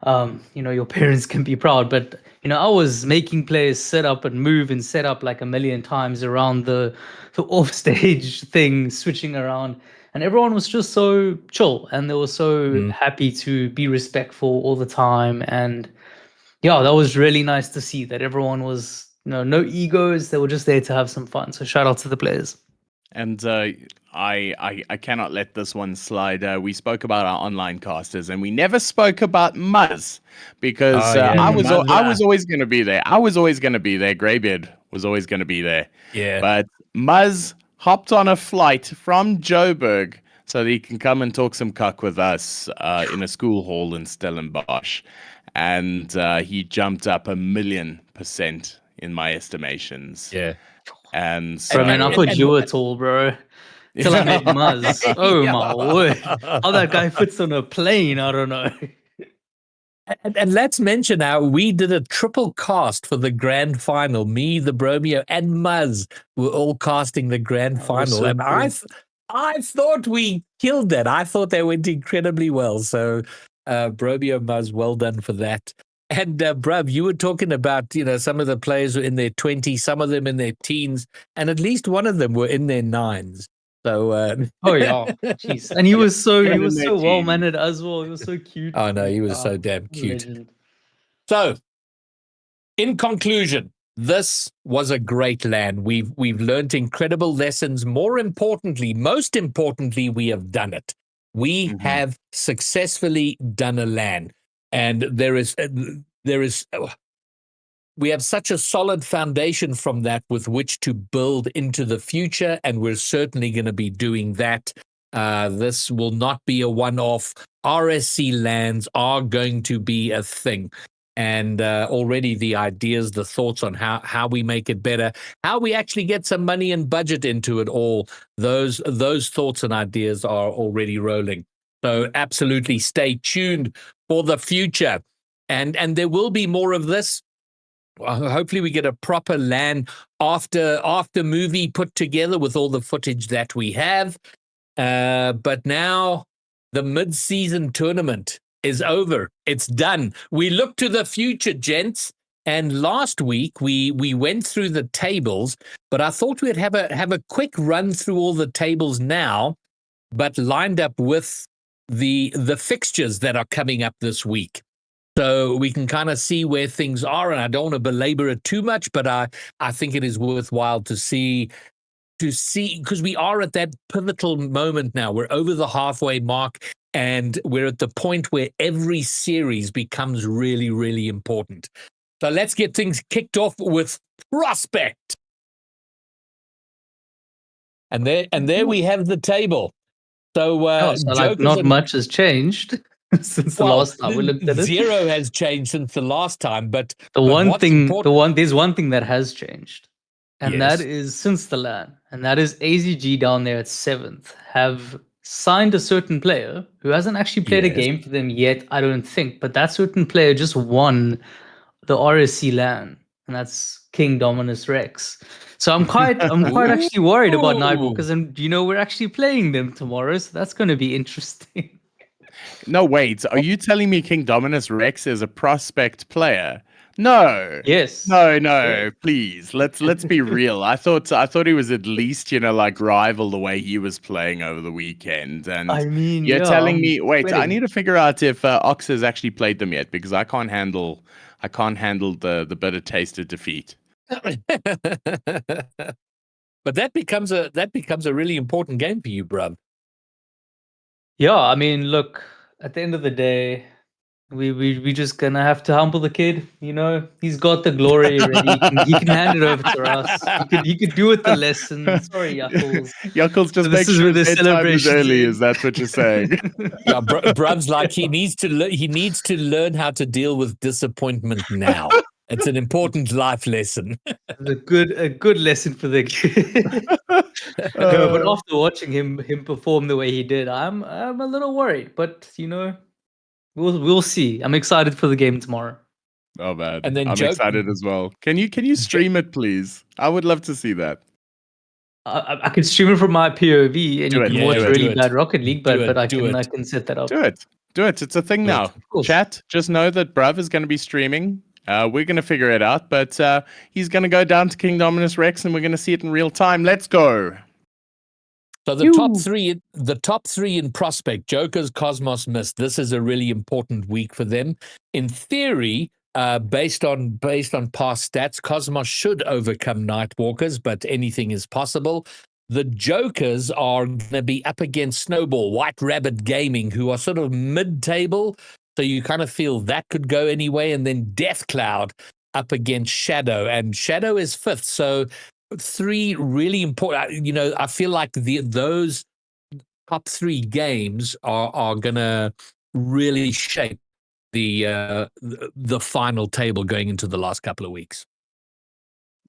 Your parents can be proud, but I was making players sit up and move and set up like a million times around the offstage thing, switching around, and everyone was just so chill and they were so happy to be respectful all the time. And yeah, that was really nice to see that everyone was no egos. They were just there to have some fun. So shout out to the players. And I cannot let this one slide. We spoke about our online casters, and we never spoke about Muzz because I was always going to be there. I was always going to be there. Greybeard was always going to be there. Yeah. But Muzz hopped on a flight from Joburg so that he can come and talk some cuck with us in a school hall in Stellenbosch, and he jumped up 1,000,000% in my estimations. Yeah. And so, Bro, man, I thought you were tall, bro. Till I met Muzz. Oh my word. How that guy fits on a plane, I don't know. And let's mention how we did a triple cast for the grand final. Me, the Bromeo, and Muzz were all casting the grand final. So And cool. I thought we killed that. I thought they went incredibly well. So Bromeo, Muzz, well done for that. And bruv, you were talking about, some of the players were in their 20s, some of them in their teens, and at least one of them were in their 9s. So oh yeah, jeez. And he was so team. well mannered as well. He was so cute. Oh no, he was so damn cute. Legend. So, in conclusion, this was a great LAN. We've learned incredible lessons. Most importantly, we have done it. We have successfully done a LAN. And we have such a solid foundation from that with which to build into the future, and we're certainly going to be doing that. This will not be a one-off. RSC LANs are going to be a thing. And already the ideas, the thoughts on how we make it better, how we actually get some money and budget into it all, those thoughts and ideas are already rolling. So absolutely stay tuned for the future. And there will be more of this. Hopefully we get a proper LAN after movie put together with all the footage that we have. But now the mid-season tournament is over. It's done. We look to the future, gents. And last week we went through the tables, but I thought we'd have a quick run through all the tables now, but lined up with the fixtures that are coming up this week. So we can kind of see where things are, and I don't want to belabor it too much, but I think it is worthwhile to see because we are at that pivotal moment now. We're over the halfway mark, and we're at the point where every series becomes really, really important. So let's get things kicked off with Prospect. And there we have the table. So, not much has changed since the last time we looked at it. Zero has changed since the last time, but there's one thing that has changed, and Yes. that is since the LAN, and that is AZG down there at 7th have signed a certain player who hasn't actually played a Yes. game for them yet, I don't think, but that certain player just won the RSC LAN, and that's King Dominus Rex. So I'm quite actually worried about Nightwalkers, and we're actually playing them tomorrow, so that's going to be interesting. No, wait. Are you telling me King Dominus Rex is a Prospect player? No. Yes. No, please. Let's be real. I thought he was at least, like rival the way he was playing over the weekend. And I mean, you're telling me, wait, I quitting. need to figure out if Ox has actually played them yet, because I can't handle the bitter taste of defeat. but that becomes a really important game for you, bruv. Yeah, I mean, look, at the end of the day, we just gonna have to humble the kid. He's got the glory already. He can hand it over to us. He could do with the lesson. Sorry, Yuckles. Yuckles, just make sure the bedtime is early. Is that what you're saying? Yeah, bruv's like he needs to learn how to deal with disappointment now. It's an important life lesson. A good lesson for the kid. No, but after watching him perform the way he did, I'm a little worried. But we'll see. I'm excited for the game tomorrow. Oh man, and then I'm excited as well. Can you stream it, please? I would love to see that. I can stream it from my POV, and you can watch really bad Rocket League. But I can set that up. Do it. It's a thing now. Chat, just know that Bruv is going to be streaming. We're going to figure it out, but he's going to go down to King Dominus Rex, and we're going to see it in real time. Let's go. So the top three in Prospect, Jokers, Cosmos, Mist. This is a really important week for them. In theory, based on past stats, Cosmos should overcome Nightwalkers, but anything is possible. The Jokers are going to be up against Snowball, White Rabbit Gaming, who are sort of mid-table. So you kind of feel that could go anyway. And then Death Cloud up against Shadow. And Shadow is 5th. So 3 really important. I feel like those top 3 games are going to really shape the final table going into the last couple of weeks.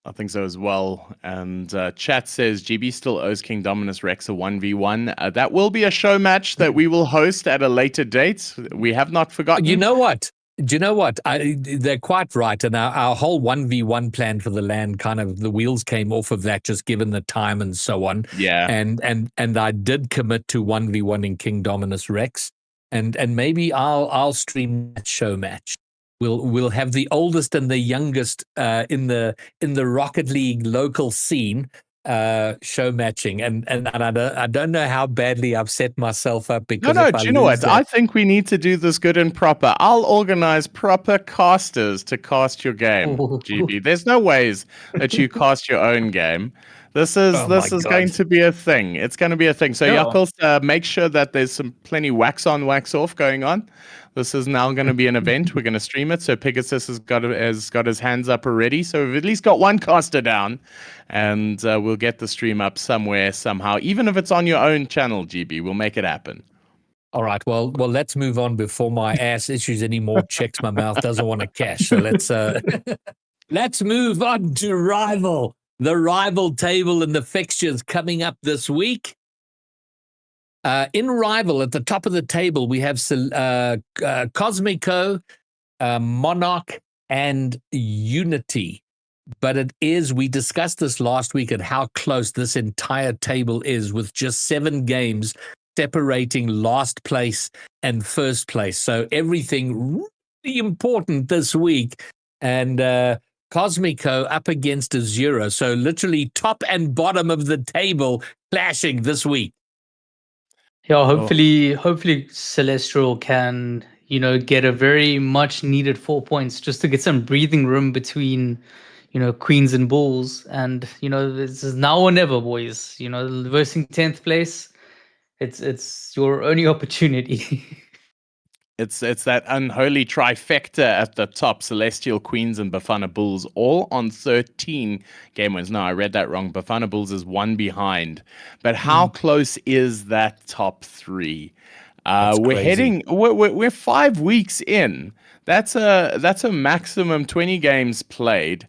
I think so as well. And chat says GB still owes King Dominus Rex a 1v1. That will be a show match that we will host at a later date. We have not forgotten. You know what? Do you know what? They're quite right. And our whole 1v1 plan for the LAN, kind of the wheels came off of that, just given the time and so on. Yeah. And I did commit to 1v1 in King Dominus Rex. And maybe I'll stream that show match. We'll have the oldest and the youngest in the Rocket League local scene show matching, and I don't know how badly I've set myself up because do you know what? I think we need to do this good and proper. I'll organize proper casters to cast your game, GB. There's no ways that you cast your own game. This is going to be a thing. It's going to be a thing. So Yuckles, make sure that there's some plenty wax on, wax off going on. This is now going to be an event. We're going to stream it. So Pegasus has got his hands up already. So we've at least got one caster down, and we'll get the stream up somewhere, somehow. Even if it's on your own channel, GB, we'll make it happen. All right. Well, let's move on before my ass issues any more checks my mouth doesn't want to cash. So let's move on to Rival. The Rival table and the fixtures coming up this week. In Rival, at the top of the table, we have Cosmico, Monarch, and Unity. But we discussed this last week at how close this entire table is, with just 7 games separating last place and first place. So everything really important this week and Cosmico up against Azura. So literally top and bottom of the table clashing this week. Yeah, hopefully Celestial can, get a very much needed 4 points just to get some breathing room between, Queens and Bulls. And, this is now or never, boys. Versing 10th place, it's your only opportunity. It's that unholy trifecta at the top: Celestial, Queens, and Bafana Bulls, all on 13 game wins. No, I read that wrong. Bafana Bulls is one behind. But how close is that top three? We're crazy. we're 5 weeks in. That's a maximum 20 games played.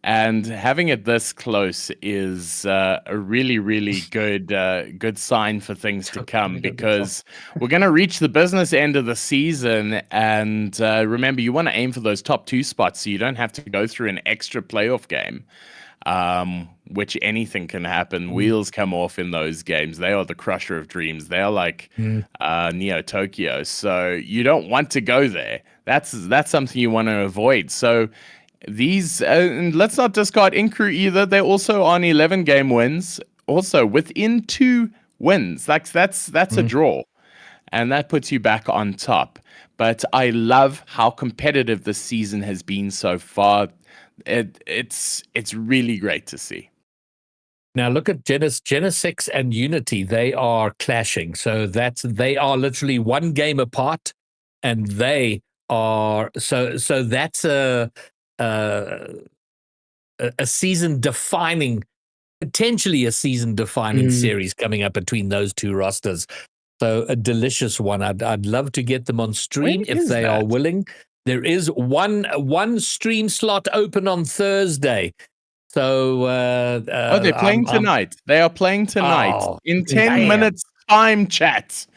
And having it this close is a really, really good sign for things to come, because we're going to reach the business end of the season. And remember, you want to aim for those top 2 spots so you don't have to go through an extra playoff game, which anything can happen. Wheels come off in those games. They are the crusher of dreams. They are like Neo Tokyo. So you don't want to go there. That's something you want to avoid. So these, and let's not discard Inkru either. They're also on 11 game wins, also within 2 wins. Like that's a draw, and that puts you back on top. But I love how competitive this season has been so far. It's really great to see. Now look at Genesix and Unity. They are clashing. So they are literally one game apart, and they are so that's a season defining, potentially a season defining series coming up between those 2 rosters. So a delicious one. I'd love to get them on stream if they are willing. There is one stream slot open on Thursday. So they're playing tonight. They are playing tonight in 10 minutes time, chat.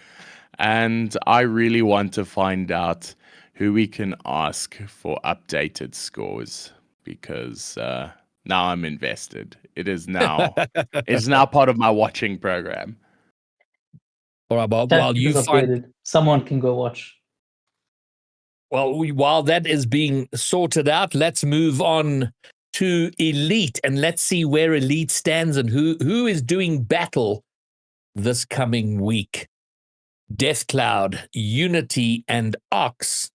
And I really want to find out who we can ask for updated scores, because now I'm invested. It is now part of my watching program. All right, Bob. While you find someone can go watch. Well, while that is being sorted out, let's move on to Elite, and let's see where Elite stands and who is doing battle this coming week. Death Cloud, Unity, and Ox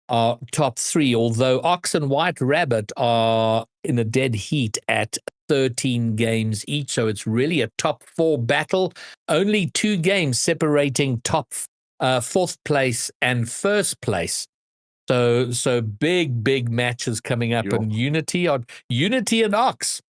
are top 3, although Ox and White Rabbit are in a dead heat at 13 games each, so it's really a top 4 battle. Only 2 games separating top 4th place and 1st place. So big matches coming up. And Unity and Ox,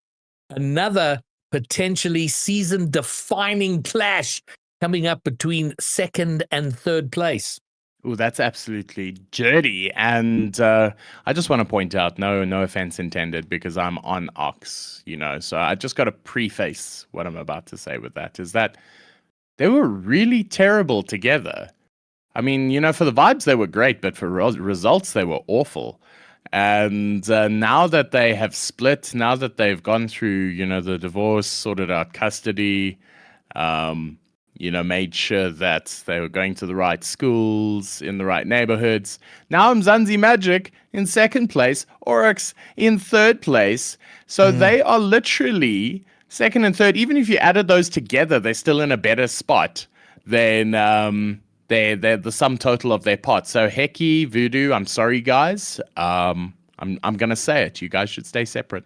another potentially season defining clash coming up between 2nd and 3rd place. Oh, that's absolutely dirty. And I just want to point out, no offense intended, because I'm on Ox, so I just got to preface what I'm about to say with that, is that they were really terrible together. I mean, for the vibes, they were great, but for results, they were awful. And now that they have split, now that they've gone through, the divorce, sorted out custody, made sure that they were going to the right schools, in the right neighborhoods. Now Mzansi Magic in 2nd place, Oryx in 3rd place. So they are literally 2nd and 3rd. Even if you added those together, they're still in a better spot than they're the sum total of their parts. So Heki, Voodoo, I'm sorry, guys. I'm going to say it. You guys should stay separate.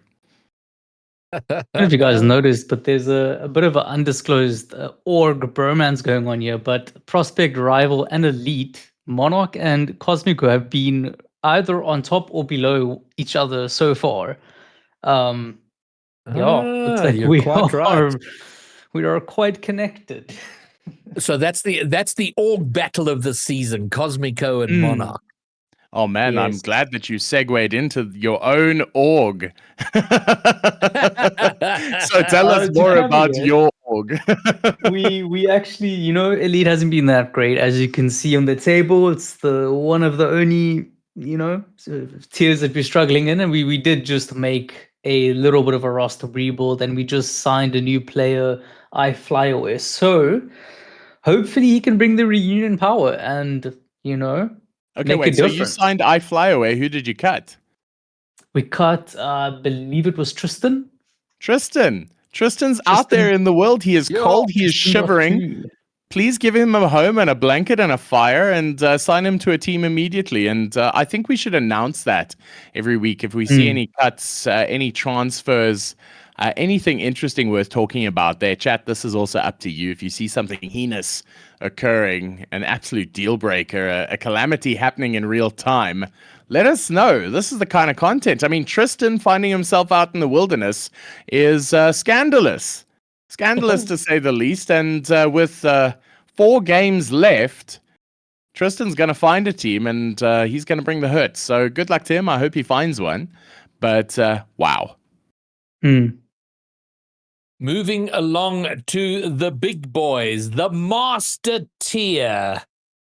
I don't know if you guys noticed, but there's a bit of an undisclosed org bromance going on here. But Prospect, Rival, and Elite, Monarch, and Cosmico have been either on top or below each other so far. Looks like you're quite right. We are quite connected. So that's the org battle of the season, Cosmico and Monarch. Oh man, yes. I'm glad that you segued into your own org. So tell us more about your org. we actually, Elite hasn't been that great, as you can see on the table. It's one of the only, tiers that we're struggling in, and we did just make a little bit of a roster rebuild, and we just signed a new player, iFlyOS. So hopefully he can bring the reunion power and, Okay, wait, so you signed iFlyAway. Who did you cut? We cut, I believe it was Tristan. Tristan's out there in the world. He is Yo, cold. He is Tristan got shivering. 2. Please give him a home and a blanket and a fire and sign him to a team immediately. And I think we should announce that every week. If we see any cuts, any transfers, anything interesting worth talking about there, chat, this is also up to you. If you see something heinous occurring, an absolute deal breaker, a calamity happening in real time, let us know. This is the kind of content. I mean, Tristan finding himself out in the wilderness is scandalous. Scandalous to say the least. And with 4 games left, Tristan's going to find a team and he's going to bring the hurt. So good luck to him. I hope he finds one. But wow. Moving along to the big boys, the master tier.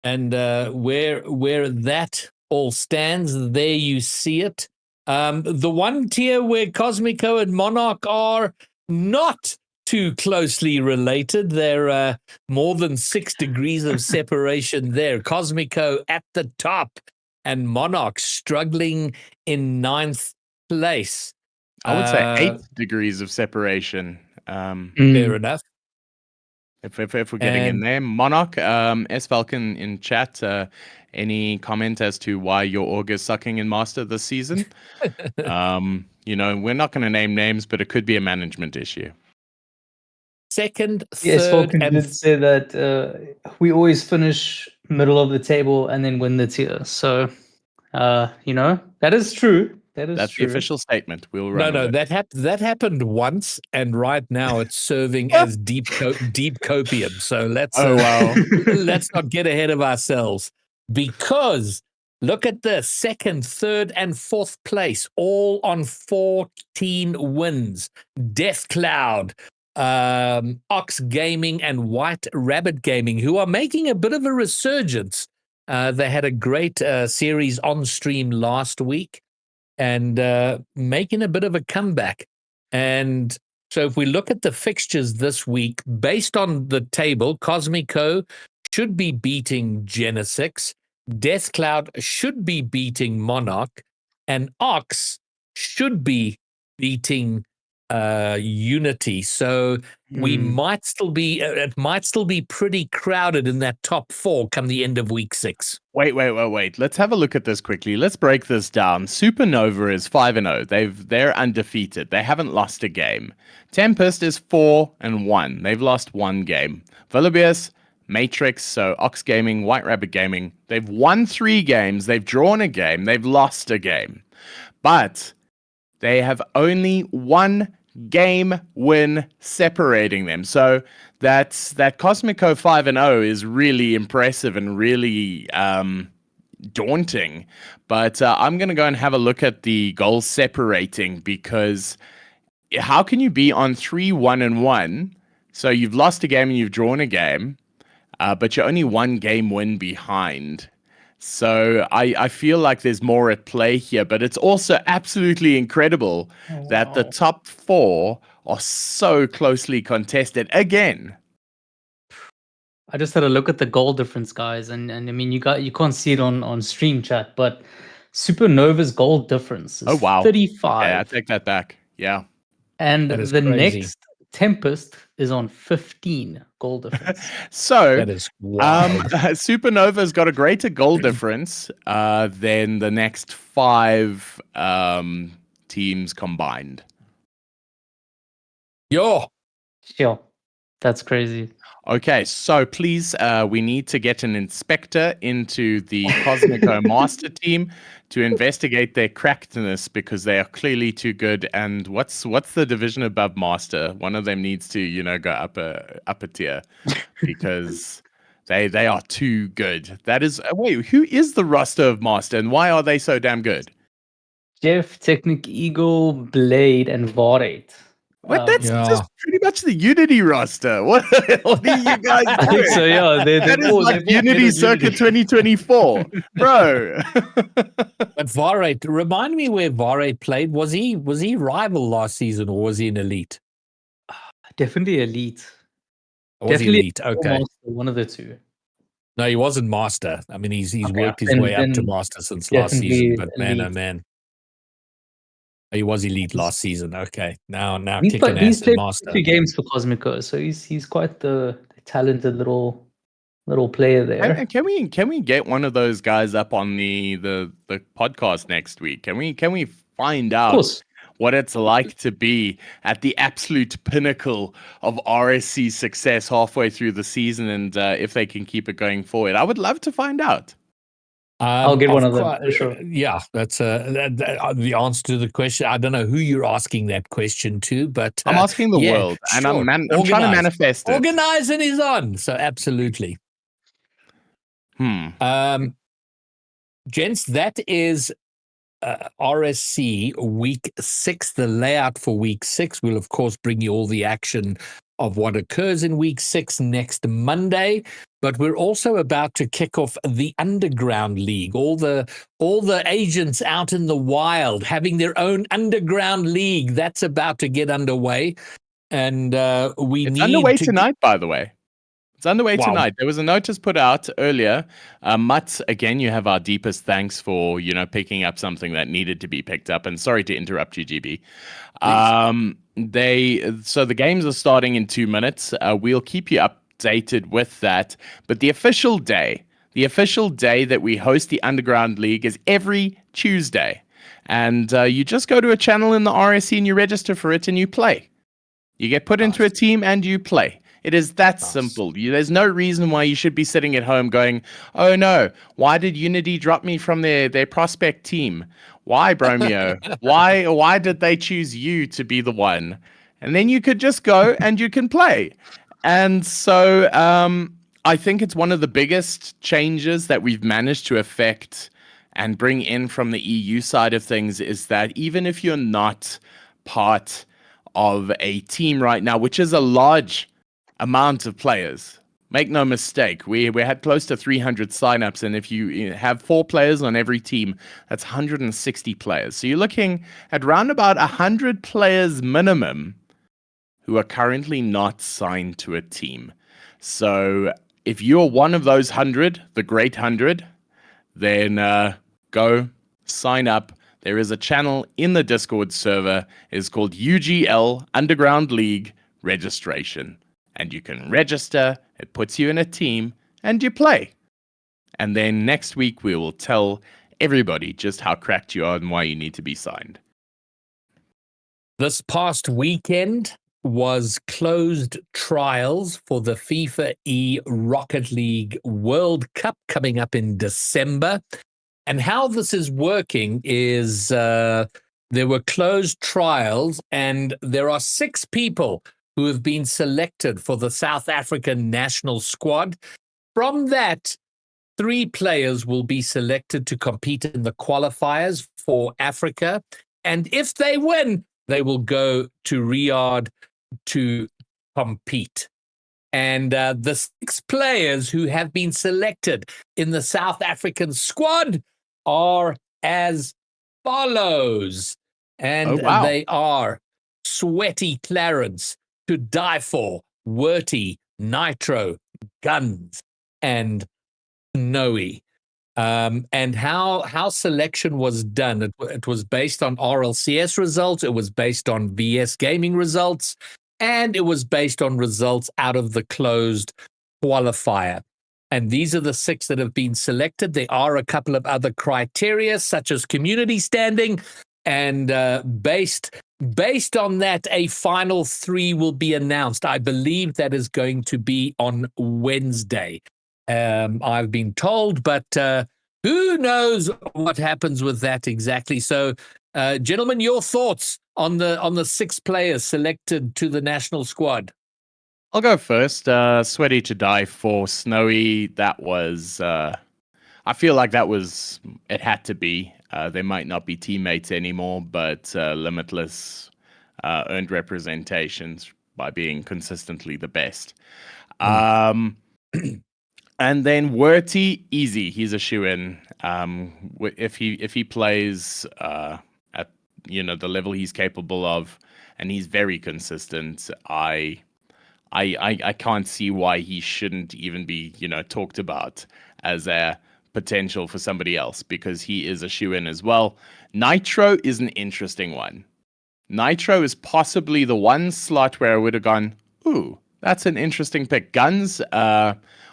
And where that all stands, there you see it. The one tier where Cosmico and Monarch are not too closely related. They're more than 6 degrees of separation there. Cosmico at the top and Monarch struggling in 9th place. I would say 8 degrees of separation. Fair enough. If we're getting in there. Monarch, S. Falcon in chat, any comment as to why your August sucking in Master this season? You know, we're not going to name names, but it could be a management issue. Second, third, yes, Falcon did say that we always finish middle of the table and then win the tier. So, you know, that is true. That's true. the official statement. We'll run. No, that happened once, and right now it's serving as deep copium. So let's let's not get ahead of ourselves, because look at the 2nd, 3rd, and 4th place, all on 14 wins. Death Cloud, Ox Gaming, and White Rabbit Gaming, who are making a bit of a resurgence. They had a great series on stream last week and making a bit of a comeback. And so if we look at the fixtures this week, based on the table, Cosmico should be beating Genesix, Death Cloud should be beating Monarch, and Ox should be beating Unity. So we might still be it might still be pretty crowded in that top 4 come the end of week 6. Wait. Let's have a look at this quickly. Let's break this down. Supernova is 5-0. They're undefeated. They haven't lost a game. Tempest is 4-1. They've lost 1 game. Volibeus, Matrix, so Ox Gaming, White Rabbit Gaming, they've won 3 games. They've drawn a game. They've lost a game. But they have only 1 game win separating them. So that Cosmico 5-0 is really impressive and really daunting. But I'm going to go and have a look at the goals separating, because how can you be on 3-1-1? So you've lost a game and you've drawn a game, but you're only 1 game win behind. So I feel like there's more at play here, but it's also absolutely incredible that the top 4 are so closely contested again. I just had a look at the goal difference, guys, and I mean you can't see it on stream chat, but Supernova's goal difference is 35. Yeah, I take that back. Yeah. And the crazy. next Tempest is on 15 goal difference. So that is wild. Supernova's got a greater goal difference than the next 5 teams combined. Sure. That's crazy. Okay, so please, we need to get an inspector into the Cosmico Master team to investigate their crackedness, because they are clearly too good. And what's the division above Master? One of them needs to, go up a tier, because they are too good. That is wait, who is the roster of Master, and why are they so damn good? Jeff, Technic, Eagle, Blade, and Varate. What? That's just pretty much the Unity roster. What the hell are you guys doing? I think so, yeah. That is like Unity Circuit 2024, bro. But Varate, remind me where Varate played. Was he rival last season, or was he an elite? Definitely elite. Or was he elite? Okay. One of the 2. No, he wasn't master. I mean, he's worked his way up to master since last season. But man, oh man. He was elite last season. Okay, now He's kicking played, he's ass in played master. 2 games for Cosmico, so he's quite the talented little player there. And can we get one of those guys up on the podcast next week? Can we find Of out course. what it's like to be at the absolute pinnacle of RSC success halfway through the season, and if they can keep it going forward? I would love to find out. I'll get one of them for sure. Yeah, that's the answer to the question. I don't know who you're asking that question to, but I'm asking the yeah, world, and sure. I'm trying to manifest it. Organizing is on, so absolutely. Gents, that is RSC week 6, the layout for week 6. We'll, of course, bring you all the action of what occurs in week 6 next Monday. But we're also about to kick off the Underground League. All the agents out in the wild having their own Underground League. That's about to get underway. And it's underway tonight, by the way. It's underway tonight. There was a notice put out earlier. Mutt, again, you have our deepest thanks for, picking up something that needed to be picked up. And sorry to interrupt you, GB. So the games are starting in 2 minutes. We'll keep you updated with that. But the official day that we host the Underground League is every Tuesday. And you just go to a channel in the RSC and you register for it and you play. You get put into a team and you play. It is that simple. There's no reason why you should be sitting at home going, oh no, why did Unity drop me from their prospect team? Why, Bromeo? Why did they choose you to be the one? And then you could just go and you can play. And so I think it's one of the biggest changes that we've managed to affect and bring in from the EU side of things is that even if you're not part of a team right now, which is a large amount of players. Make no mistake, we had close to 300 signups, and if you have 4 players on every team, that's 160 players. So you're looking at around about 100 players minimum who are currently not signed to a team. So if you're one of those 100, the great 100, then go sign up. There is a channel in the Discord server. It's called UGL Underground League Registration. And you can register, it puts you in a team, and you play. And then next week we will tell everybody just how cracked you are and why you need to be signed. This past weekend was closed trials for the FIFAe Rocket League World Cup coming up in December. And how this is working is there were closed trials, and there are 6 people who have been selected for the South African national squad. From that, 3 players will be selected to compete in the qualifiers for Africa. And if they win, they will go to Riyadh to compete. And the 6 players who have been selected in the South African squad are as follows. And they are Sweaty Clarence, To Die For, Werty, Nitro, Guns, and Snowy. And how selection was done, it was based on RLCS results, it was based on VS Gaming results, and it was based on results out of the closed qualifier. And these are the 6 that have been selected. There are a couple of other criteria, such as community standing, and based on that, a final 3 will be announced. I believe that is going to be on Wednesday. I've been told, but who knows what happens with that exactly. So, gentlemen, your thoughts on the 6 players selected to the national squad? I'll go first. Sweaty To Die For, Snowy. That was. I feel like it had to be. They might not be teammates anymore, but Limitless earned representations by being consistently the best. And then Werty, easy. He's a shoo-in. If he plays at the level he's capable of, and he's very consistent, I can't see why he shouldn't even be talked about as a potential for somebody else because he is a shoe-in as well. Nitro is an interesting one. Nitro is possibly the one slot where I would have gone, ooh, that's an interesting pick. Guns,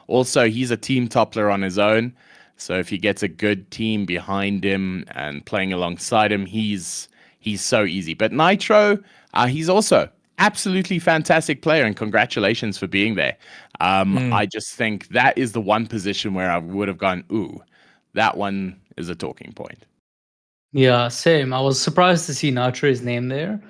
also, he's a team toppler on his own. So if he gets a good team behind him and playing alongside him, he's so easy. But Nitro, he's also absolutely fantastic player, and congratulations for being there. I just think that is the one position where I would have gone, ooh, that one is a talking point. Yeah, same. I was surprised to see Nitro's name there.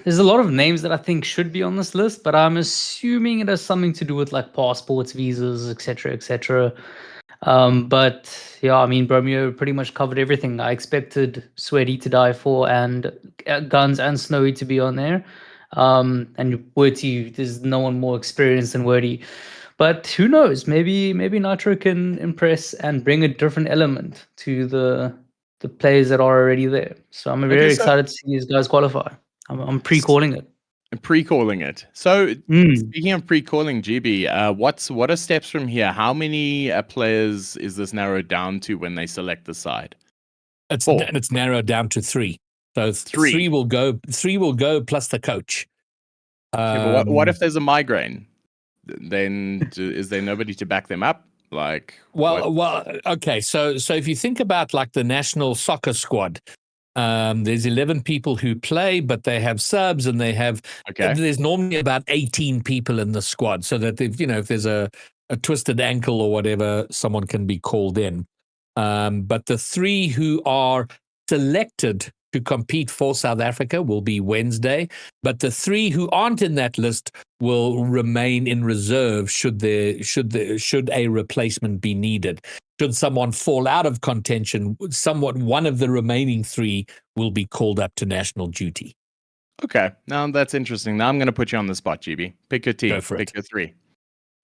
There's a lot of names that I think should be on this list, but I'm assuming it has something to do with like passports, visas, etc., etc. But yeah, I mean, Bromeo pretty much covered everything. I expected Sweaty to die for and Guns and Snowy to be on there. And Wordy, there's no one more experienced than Wordy. But who knows? Maybe Nitro can impress and bring a different element to the players that are already there. So I'm very excited to see these guys qualify. I'm pre-calling it. Pre-calling it. So speaking of pre-calling, GB, what are steps from here? How many players is this narrowed down to when they select the side? It's narrowed down to 3. So three will go. 3 will go plus the coach. But what if there's a migraine? Then is there nobody to back them up? Like, well, okay. So if you think about like the national soccer squad, there's 11 people who play, but they have subs, and they have. There's normally about 18 people in the squad, so that if there's a twisted ankle or whatever, someone can be called in. But the 3 who are selected to compete for South Africa will be Wednesday, but the 3 who aren't in that list will remain in reserve should a replacement be needed. Should someone fall out of contention, one of the remaining 3 will be called up to national duty. Okay, now that's interesting. Now I'm going to put you on the spot, GB. Pick your team. Pick your 3.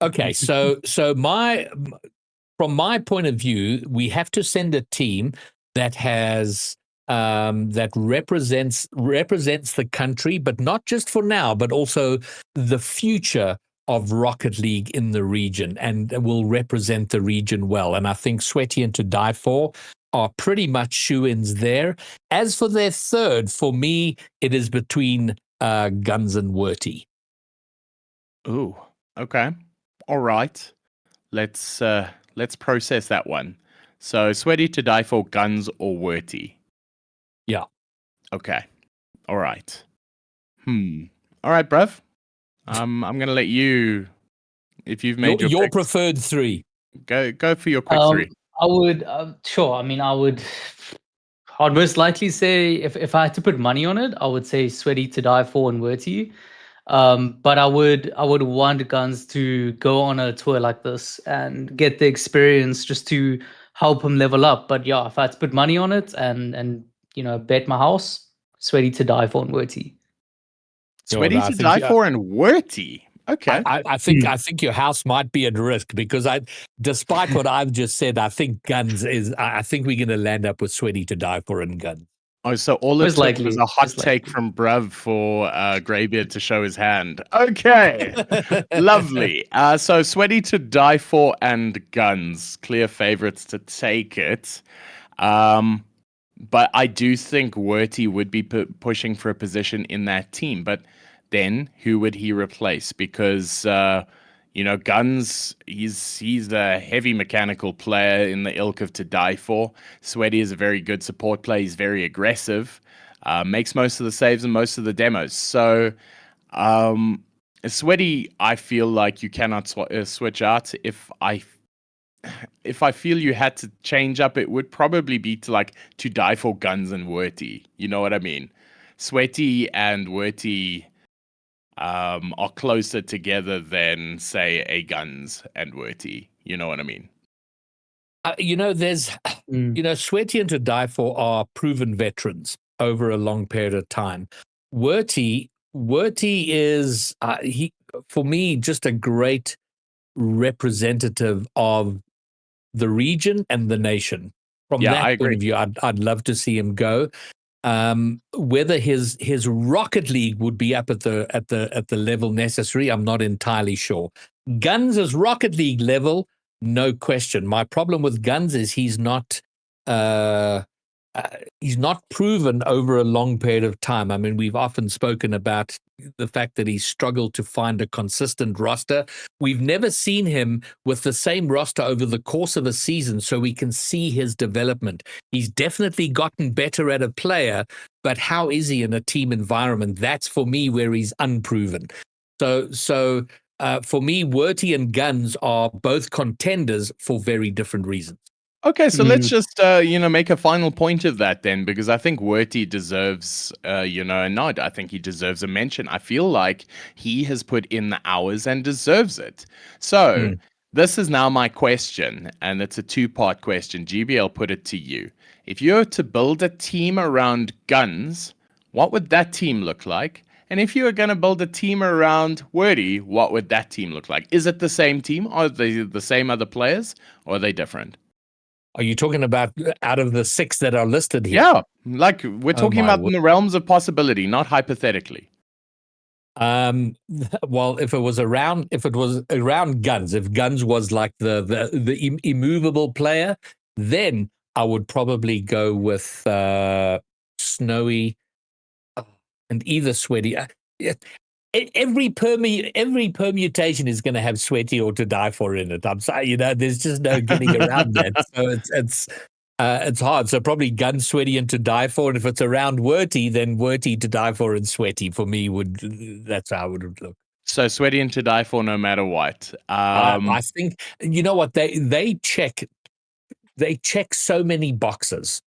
Okay, so from my point of view, we have to send a team that has that represents the country, but not just for now, but also the future of Rocket League in the region, and will represent the region well. And I think Sweaty and To Die For are pretty much shoe-ins there. As for their third, for me, it is between Guns and Worty. Ooh, okay, all right. Let's process that one. So Sweaty, To Die For, Guns, or Worty? Yeah. Okay. All right. All right, bruv. I'm gonna let you, if you've made your picks, preferred 3. Go for your quick 3. I would sure. I mean, I'd most likely say if I had to put money on it, I would say Sweaty, To Die For, and Worty. But I would want Guns to go on a tour like this and get the experience just to help him level up. But yeah, if I had to put money on it and bet my house, Sweaty, To Die For, and Worty. Sweaty, To Die For, and Worty. Okay. I think your house might be at risk, because despite what I've just said, I think Guns is. I think we're going to land up with Sweaty, To Die For, and Guns. Oh, so all it took was a hot take from Bruv for Greybeard to show his hand. Okay, lovely. So Sweaty, To Die For, and Guns, clear favorites to take it. But I do think Worty would be pushing for a position in that team. But then who would he replace? Because Guns, he's a heavy mechanical player in the ilk of To Die For. Sweaty is a very good support player. He's very aggressive, makes most of the saves and most of the demos. So Sweaty, I feel like you cannot switch out. If I feel you had to change up, it would probably be to Die For, Guns, and Worty. You know what I mean? Sweaty and Worty are closer together than, say, a Guns and Worty. You know what I mean? There's, Sweaty and To Die For are proven veterans over a long period of time. Worty is, for me, just a great representative of the region and the nation. From that point of view, I'd love to see him go. Whether his Rocket League would be up at the level necessary, I'm not entirely sure. Guns' Rocket League level, no question. My problem with Guns is he's not proven over a long period of time. I mean, we've often spoken about the fact that he's struggled to find a consistent roster. We've never seen him with the same roster over the course of a season, so we can see his development. He's definitely gotten better at a player, but how is he in a team environment? That's for me where he's unproven. So for me, Werty and Guns are both contenders for very different reasons. Okay, so let's just make a final point of that then, because I think Werty deserves a nod. I think he deserves a mention. I feel like he has put in the hours and deserves it. So this is now my question, and it's a two-part question. GBL, put it to you. If you were to build a team around Guns, what would that team look like? And if you were going to build a team around Werty, what would that team look like? Is it the same team? Are they the same other players? Or are they different? Are you talking about out of the 6 that are listed here? Yeah, like we're talking about in the realms of possibility, not hypothetically. Well, if it was around Guns, if Guns was like the immovable player, then I would probably go with Snowy and either Sweaty. Every permutation is going to have Sweaty or To Die For in it. I'm sorry, there's just no getting around that. So it's hard. So probably Gun, Sweaty, and To Die For. And if it's around Werty, then Werty, To Die For, and Sweaty for me that's how it would look. So Sweaty and To Die For, no matter what. I think what they check so many boxes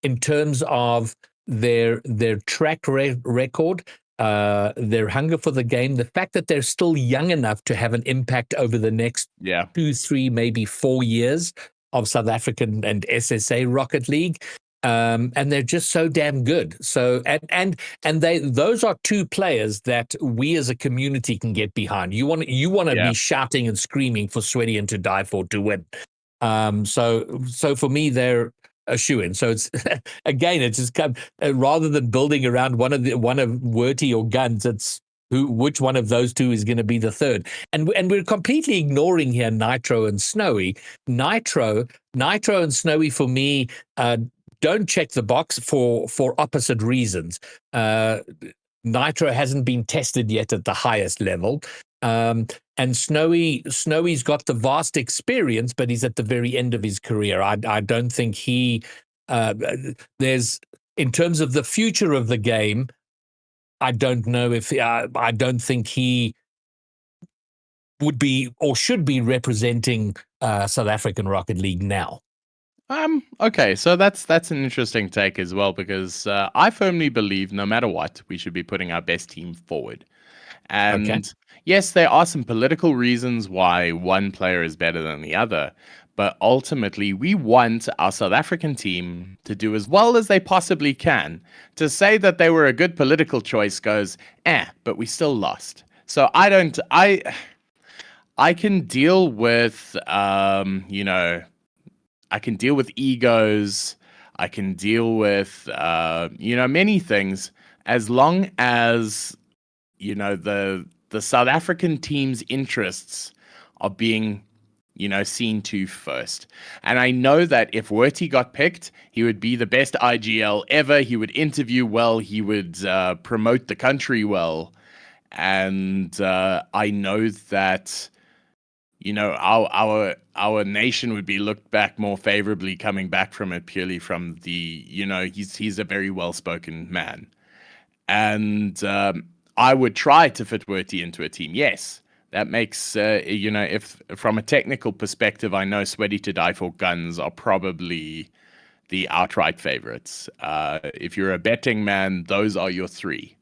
in terms of their track record. Their hunger for the game, the fact that they're still young enough to have an impact over the next 2, 3, maybe 4 years of South African and SSA Rocket League, and they're just so damn good. So and those are 2 players that we as a community can get behind. You want to be shouting and screaming for Sweaty and To Die For to win. So for me, they're a shoe-in. So it's again, it's just rather than building around one of Werty or Guns, it's which one of those 2 is going to be the third. And we're completely ignoring here Nitro and Snowy. Nitro and Snowy for me don't check the box for opposite reasons. Nitro hasn't been tested yet at the highest level. And Snowy's got the vast experience, but he's at the very end of his career. I don't think he there's, in terms of the future of the game, I don't know if I don't think he would be or should be representing South African Rocket League now. Okay, so that's an interesting take as well, because I firmly believe no matter what, we should be putting our best team forward. And yes, there are some political reasons why one player is better than the other, but ultimately we want our South African team to do as well as they possibly can. To say that they were a good political choice goes, but we still lost. So I can deal with, I can deal with egos. I can deal with, many things, as long as the South African team's interests are being, seen to first. And I know that if Werty got picked, he would be the best IGL ever. He would interview well. He would promote the country well. And I know that, our nation would be looked back more favorably coming back from it, purely from the, he's a very well-spoken man. And I would try to fit Werty into a team. Yes, that makes, if from a technical perspective, I know Sweaty, To Die For, Guns are probably the outright favorites. If you're a betting man, those are your 3.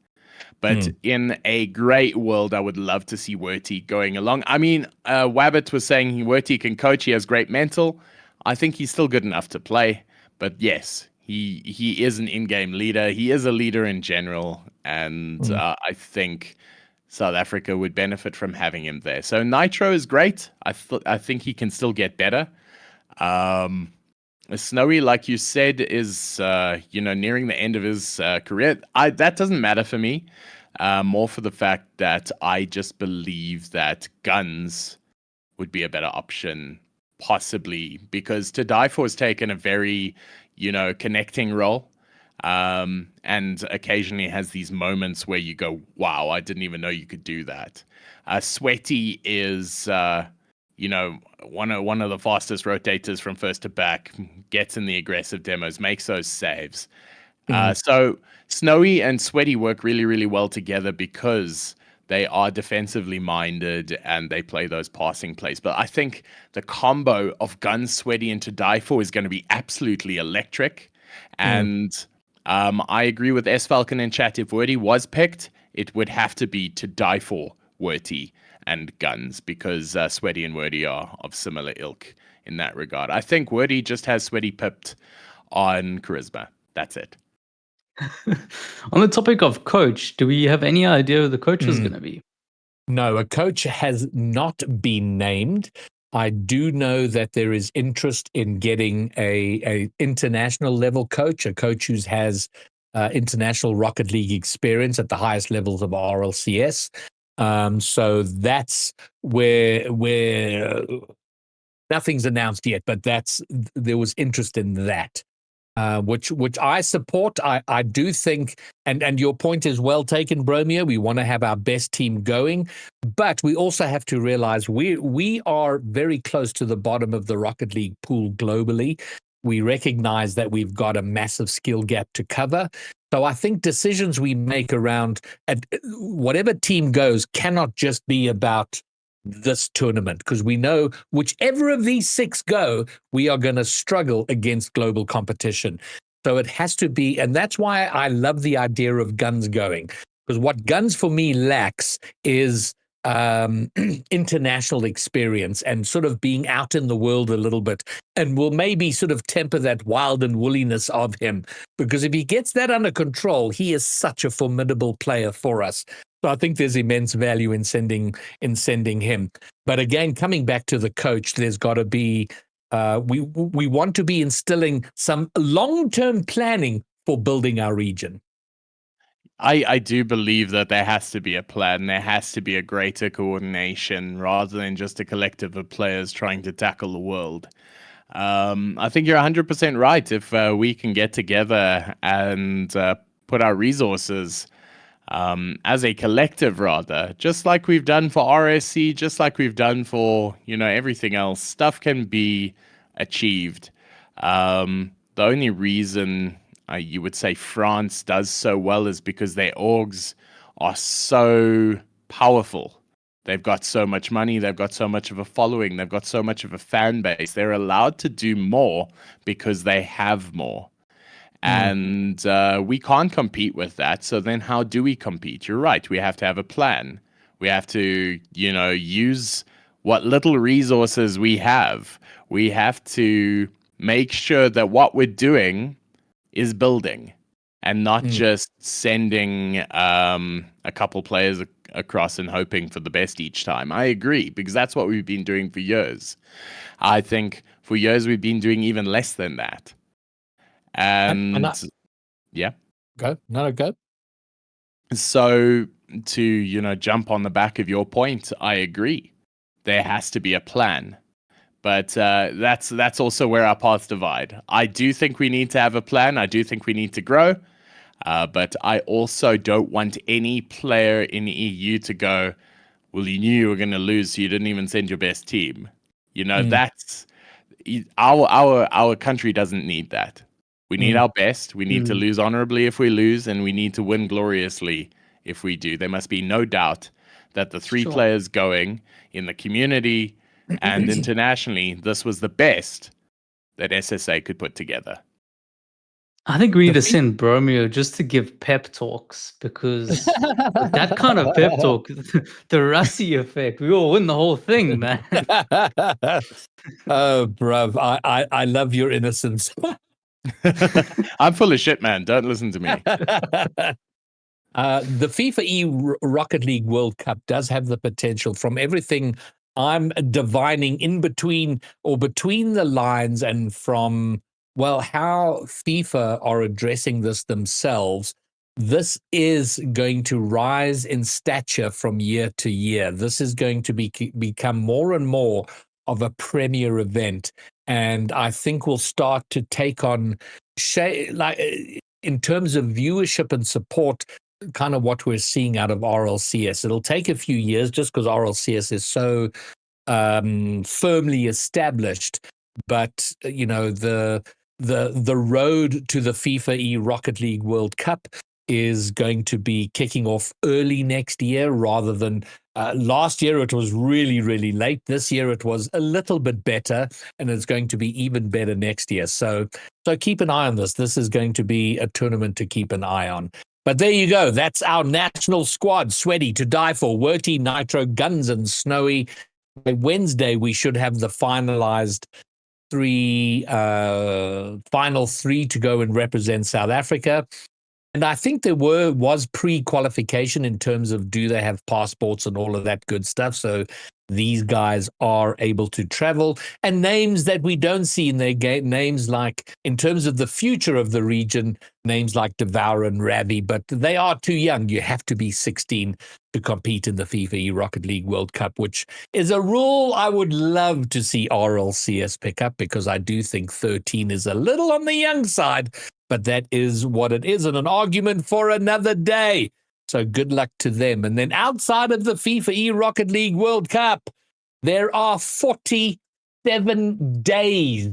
But in a great world, I would love to see Werty going along. I mean, Wabbit was saying Werty can coach. He has great mental. I think he's still good enough to play. But yes, he is an in-game leader. He is a leader in general. And I think South Africa would benefit from having him there. So Nitro is great. I think he can still get better. Snowy, like you said, is nearing the end of his career. That doesn't matter for me. More for the fact that I just believe that Guns would be a better option possibly, because To Die For has taken a very, connecting role. And occasionally has these moments where you go, wow, I didn't even know you could do that. Sweaty is, one of the fastest rotators from first to back, gets in the aggressive demos, makes those saves. So Snowy and Sweaty work really, really well together because they are defensively minded and they play those passing plays. But I think the combo of Gun, Sweaty, and To Die For is going to be absolutely electric. And I agree with S Falcon in chat. If Wordy was picked, it would have to be To Die For, Wordy, and Guns, because Sweaty and Wordy are of similar ilk in that regard. I think Wordy just has Sweaty pipped on charisma. That's it. On the topic of coach, do we have any idea who the coach is going to be? No, a coach has not been named. I do know that there is interest in getting a international level coach, a coach who has international Rocket League experience at the highest levels of RLCS. So that's where nothing's announced yet, but there was interest in that. Which I support. I do think, and your point is well taken, Bromeo. We want to have our best team going, but we also have to realize we are very close to the bottom of the Rocket League pool globally. We recognize that we've got a massive skill gap to cover. So I think decisions we make around whatever team goes cannot just be about this tournament, because we know whichever of these 6 go, we are going to struggle against global competition. So it has to be, and that's why I love the idea of Guns going, because what Guns for me lacks is international experience and sort of being out in the world a little bit, and will maybe sort of temper that wild and woolliness of him, because if he gets that under control, he is such a formidable player for us. So I think there's immense value in sending him. But again, coming back to the coach, there's got to be we want to be instilling some long-term planning for building our region. I do believe that there has to be a plan. There has to be a greater coordination rather than just a collective of players trying to tackle the world. I think you're 100% right. If we can get together and put our resources as a collective, rather, just like we've done for RSC, just like we've done for, everything else, stuff can be achieved. The only reason you would say France does so well is because their orgs are so powerful. They've got so much money. They've got so much of a following. They've got so much of a fan base. They're allowed to do more because they have more. And we can't compete with that. So then how do we compete? You're right. We have to have a plan. We have to, use what little resources we have. We have to make sure that what we're doing is building and not just sending a couple players across and hoping for the best each time. I agree, because that's what we've been doing for years. I think for years we've been doing even less than that. And yeah. Go. No, go. So to, jump on the back of your point, I agree. There has to be a plan. But that's also where our paths divide. I do think we need to have a plan. I do think we need to grow. But I also don't want any player in the EU to go, well, you knew you were going to lose, so you didn't even send your best team. That's our country doesn't need that. We need our best. We need to lose honorably if we lose, and we need to win gloriously if we do. There must be no doubt that the 3 players going in the community and internationally, this was the best that SSA could put together. I think we need to send Bromeo just to give pep talks, because with that kind of pep talk, the Rusty effect, we will win the whole thing, man. Oh, bruv, I love your innocence. I'm full of shit, man. Don't listen to me. The FIFA Rocket League World Cup does have the potential, from everything I'm divining in between or between the lines, and from, well, how FIFA are addressing this themselves. This is going to rise in stature from year to year. This is going to become more and more a premier event, and I think we'll start to take on like in terms of viewership and support, kind of what we're seeing out of RLCS. It'll take a few years just because RLCS is so firmly established, but the road to the FIFAe Rocket League World Cup is going to be kicking off early next year rather than last year. It was really, really late. This year it was a little bit better, and it's going to be even better next year. So keep an eye on this. This is going to be a tournament to keep an eye on. But there you go. That's our national squad, sweaty to die for. Worty, Nitro, Guns, and Snowy. By Wednesday, we should have the finalized final three to go and represent South Africa. And I think there was pre-qualification in terms of do they have passports and all of that good stuff. So these guys are able to travel. And names that we don't see in their game, names like, in terms of the future of the region, names like Devour and Ravi, but they are too young. You have to be 16 to compete in the FIFA Rocket League World Cup, which is a rule I would love to see RLCS pick up, because I do think 13 is a little on the young side, but that is what it is, and an argument for another day. So good luck to them. And then outside of the FIFA Rocket League World Cup, there are 47 days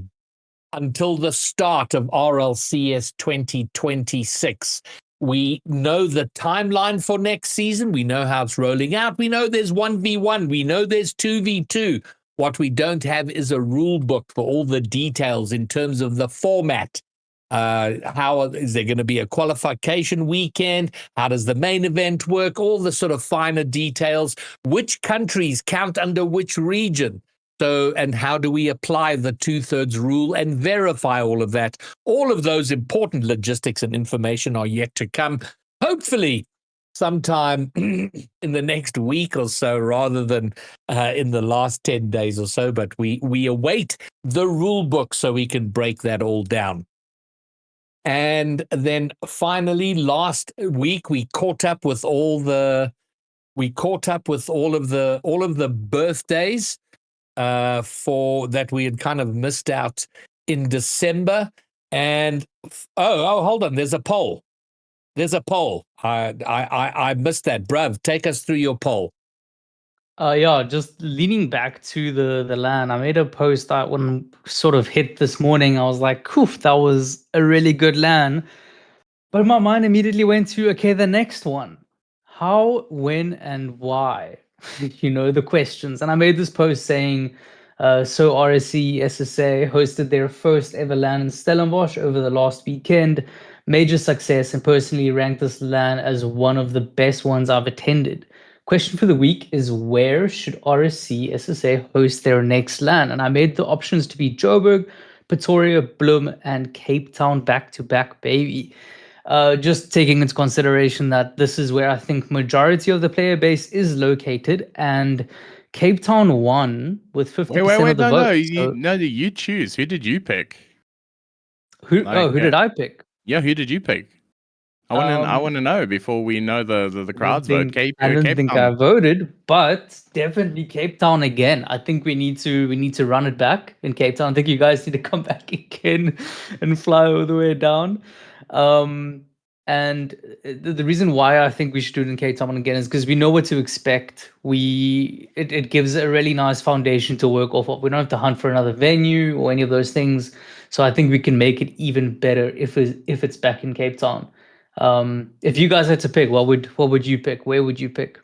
until the start of RLCS 2026. We know the timeline for next season. We know how it's rolling out. We know there's 1v1. We know there's 2v2. What we don't have is a rule book for all the details in terms of the format. How is there going to be a qualification weekend? How does the main event work? All the sort of finer details. Which countries count under which region? So, and how do we apply the 2/3 rule and verify all of that? All of those important logistics and information are yet to come. Hopefully, sometime in the next week or so, rather than in the last 10 days or so. But we await the rule book so we can break that all down. And then finally, last week we caught up with all of the birthdays for that we had kind of missed out in December. And hold on, there's a poll. I missed that. Bruv, take us through your poll. Yeah, just leaning back to the LAN, I made a post that when sort of hit this morning, I was like, "Coof, that was a really good LAN." But my mind immediately went to, okay, the next one. How, when, and why? The questions. And I made this post saying, so RSC SSA hosted their first ever LAN in Stellenbosch over the last weekend. Major success, and personally ranked this LAN as one of the best ones I've attended. Question for the week is, where should RSC SSA host their next LAN? And I made the options to be Joburg, Pretoria, Bloem, and Cape Town back-to-back, baby. Just taking into consideration that this is where I think majority of the player base is located, and Cape Town won with 50% of the vote. You choose. Who did you pick? Who did I pick? Yeah, who did you pick? I want to know before we know the crowd's vote. I don't think I voted, but definitely Cape Town again. I think we need to run it back in Cape Town. I think you guys need to come back again and fly all the way down. And the reason why I think we should do it in Cape Town again is because we know what to expect. It gives a really nice foundation to work off of. We don't have to hunt for another venue or any of those things. So I think we can make it even better if it's back in Cape Town. If you guys had to pick, what would you pick? Where would you pick?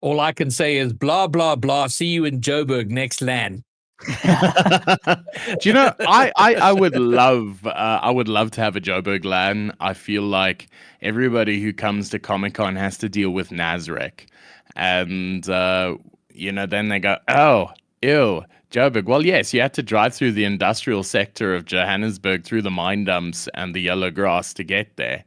All I can say is blah, blah, blah. See you in Joburg next LAN. Do you know, I would love to have a Joburg LAN. I feel like everybody who comes to Comic-Con has to deal with Nasrec. And then they go, oh, ew, Joburg. Well, yes, you had to drive through the industrial sector of Johannesburg, through the mine dumps and the yellow grass to get there.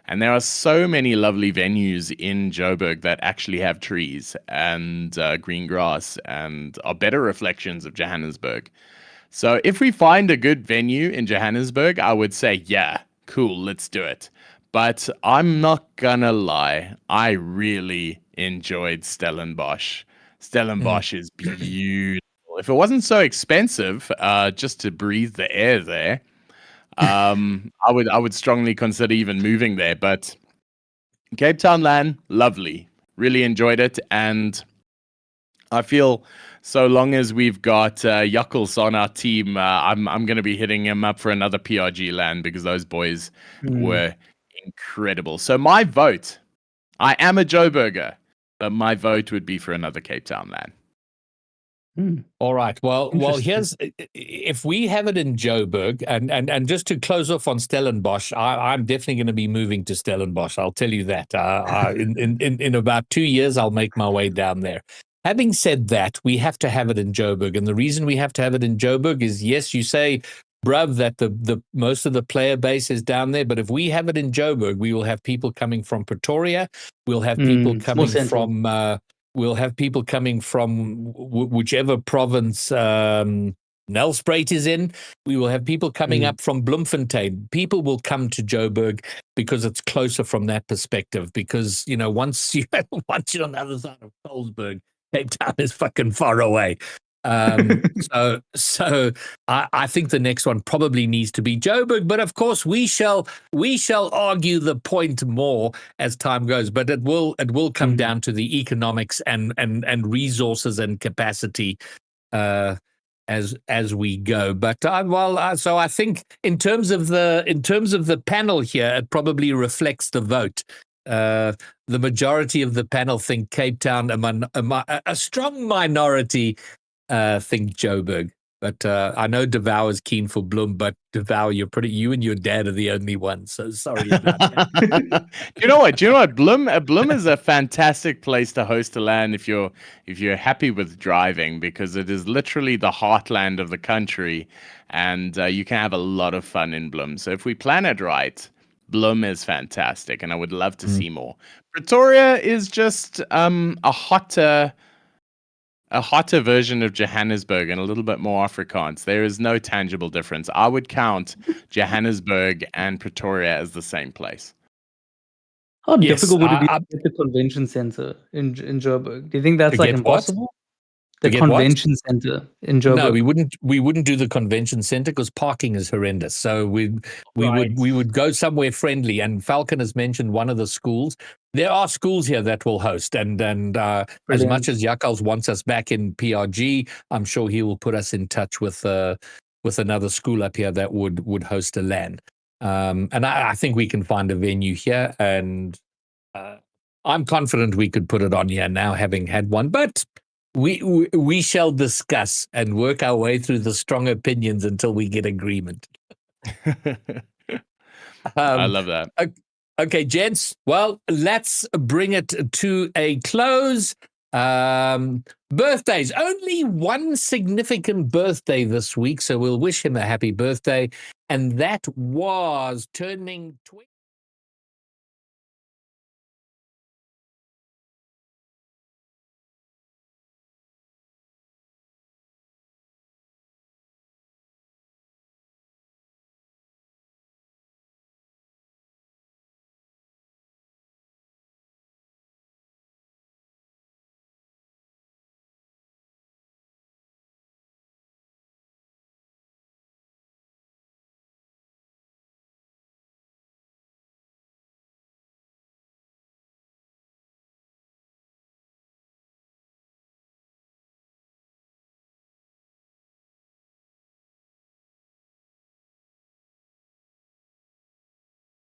And there are so many lovely venues in Joburg that actually have trees and green grass and are better reflections of Johannesburg. So if we find a good venue in Johannesburg, I would say, yeah, cool, let's do it. But I'm not gonna lie, I really enjoyed Stellenbosch. Stellenbosch is beautiful. If it wasn't so expensive, just to breathe the air there, I would strongly consider even moving there. But Cape Town LAN, lovely. Really enjoyed it, and I feel so long as we've got Yuckles on our team, I'm going to be hitting him up for another PRG LAN because those boys were incredible. So my vote, I am a Joburger, but my vote would be for another Cape Town LAN. All right. Well, here's if we have it in Joburg, and just to close off on Stellenbosch, I'm definitely going to be moving to Stellenbosch. I'll tell you that. In about 2 years, I'll make my way down there. Having said that, we have to have it in Joburg, and the reason we have to have it in Joburg is, yes, you say, bruv, that the most of the player base is down there, but if we have it in Joburg, we will have people coming from Pretoria. We'll have people coming from. We'll have people coming from whichever province Nelspruit is in. We will have people coming up from Bloemfontein. People will come to Joburg because it's closer from that perspective. Because, you know, once you're on the other side of Colesberg, Cape Town is fucking far away. So I think the next one probably needs to be Joburg, but of course we shall argue the point more as time goes. But it will come down to the economics and resources and capacity as we go. But so I think in terms of the panel here, it probably reflects the vote. The majority of the panel think Cape Town, a strong minority think Joburg, but I know DeVow is keen for Bloem, but DeVow, you and your dad are the only ones, so sorry about that. Do you know what? Bloem is a fantastic place to host a LAN if you're happy with driving, because it is literally the heartland of the country, and you can have a lot of fun in Bloem. So if we plan it right, Bloem is fantastic, and I would love to see more. Pretoria is just a hotter version of Johannesburg and a little bit more Afrikaans. There is no tangible difference. I would count Johannesburg and Pretoria as the same place. How difficult would it be to get the convention center in Joburg? Do you think that's like impossible? The convention center in Joburg. No, we wouldn't do the convention center because parking is horrendous. So we would go somewhere friendly. And Falcon has mentioned one of the schools. There are schools here that will host, and as much as Yakals wants us back in PRG, I'm sure he will put us in touch with another school up here that would host a LAN. And I think we can find a venue here, and I'm confident we could put it on here now, having had one. But we shall discuss and work our way through the strong opinions until we get agreement. I love that. Okay, gents. Well, let's bring it to a close. Birthdays. Only one significant birthday this week, so we'll wish him a happy birthday. And that was turning 20.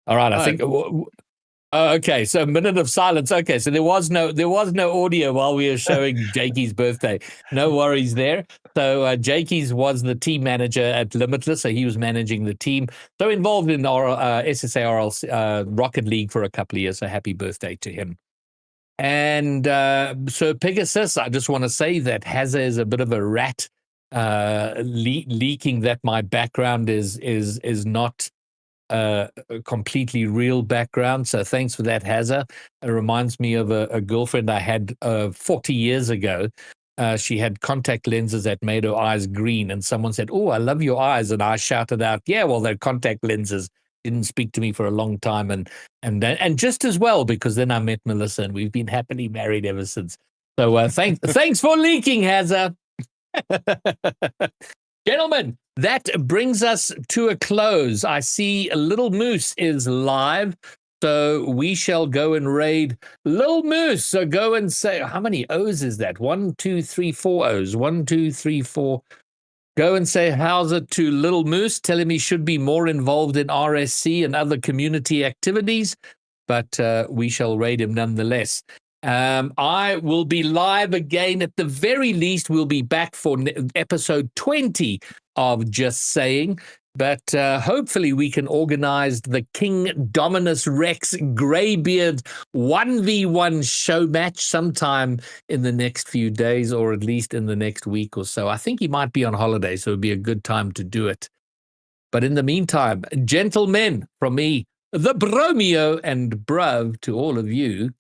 All right, I think. Okay, so a minute of silence. Okay, so there was no audio while we were showing Jakey's birthday. No worries there. So Jakey's was the team manager at Limitless, so he was managing the team. So involved in SSA Rocket League for a couple of years. So happy birthday to him. And so Pegasus, I just want to say that Hazza is a bit of a rat, leaking that my background is not a completely real background. So thanks for that, Hazza. It reminds me of a girlfriend I had 40 years ago. She had contact lenses that made her eyes green, and someone said, "Oh, I love your eyes," and I shouted out, "Yeah, well, they're contact lenses." Didn't speak to me for a long time, and just as well, because then I met Melissa, and we've been happily married ever since. So thanks for leaking, Hazza. Gentlemen, that brings us to a close. I see Little Moose is live, so we shall go and raid Little Moose. So go and say, how many O's is that? 1, 2, 3, 4 O's. 1, 2, 3, 4. Go and say how's it to Little Moose. Tell him he should be more involved in RSC and other community activities, but we shall raid him nonetheless. I will be live again. At the very least, we'll be back for episode 20 of Just Saying. But hopefully we can organize the King Dominus Rex Greybeard 1v1 show match sometime in the next few days, or at least in the next week or so. I think he might be on holiday, so it'd be a good time to do it. But in the meantime, gentlemen, from me, the Bromeo and Bruv, to all of you,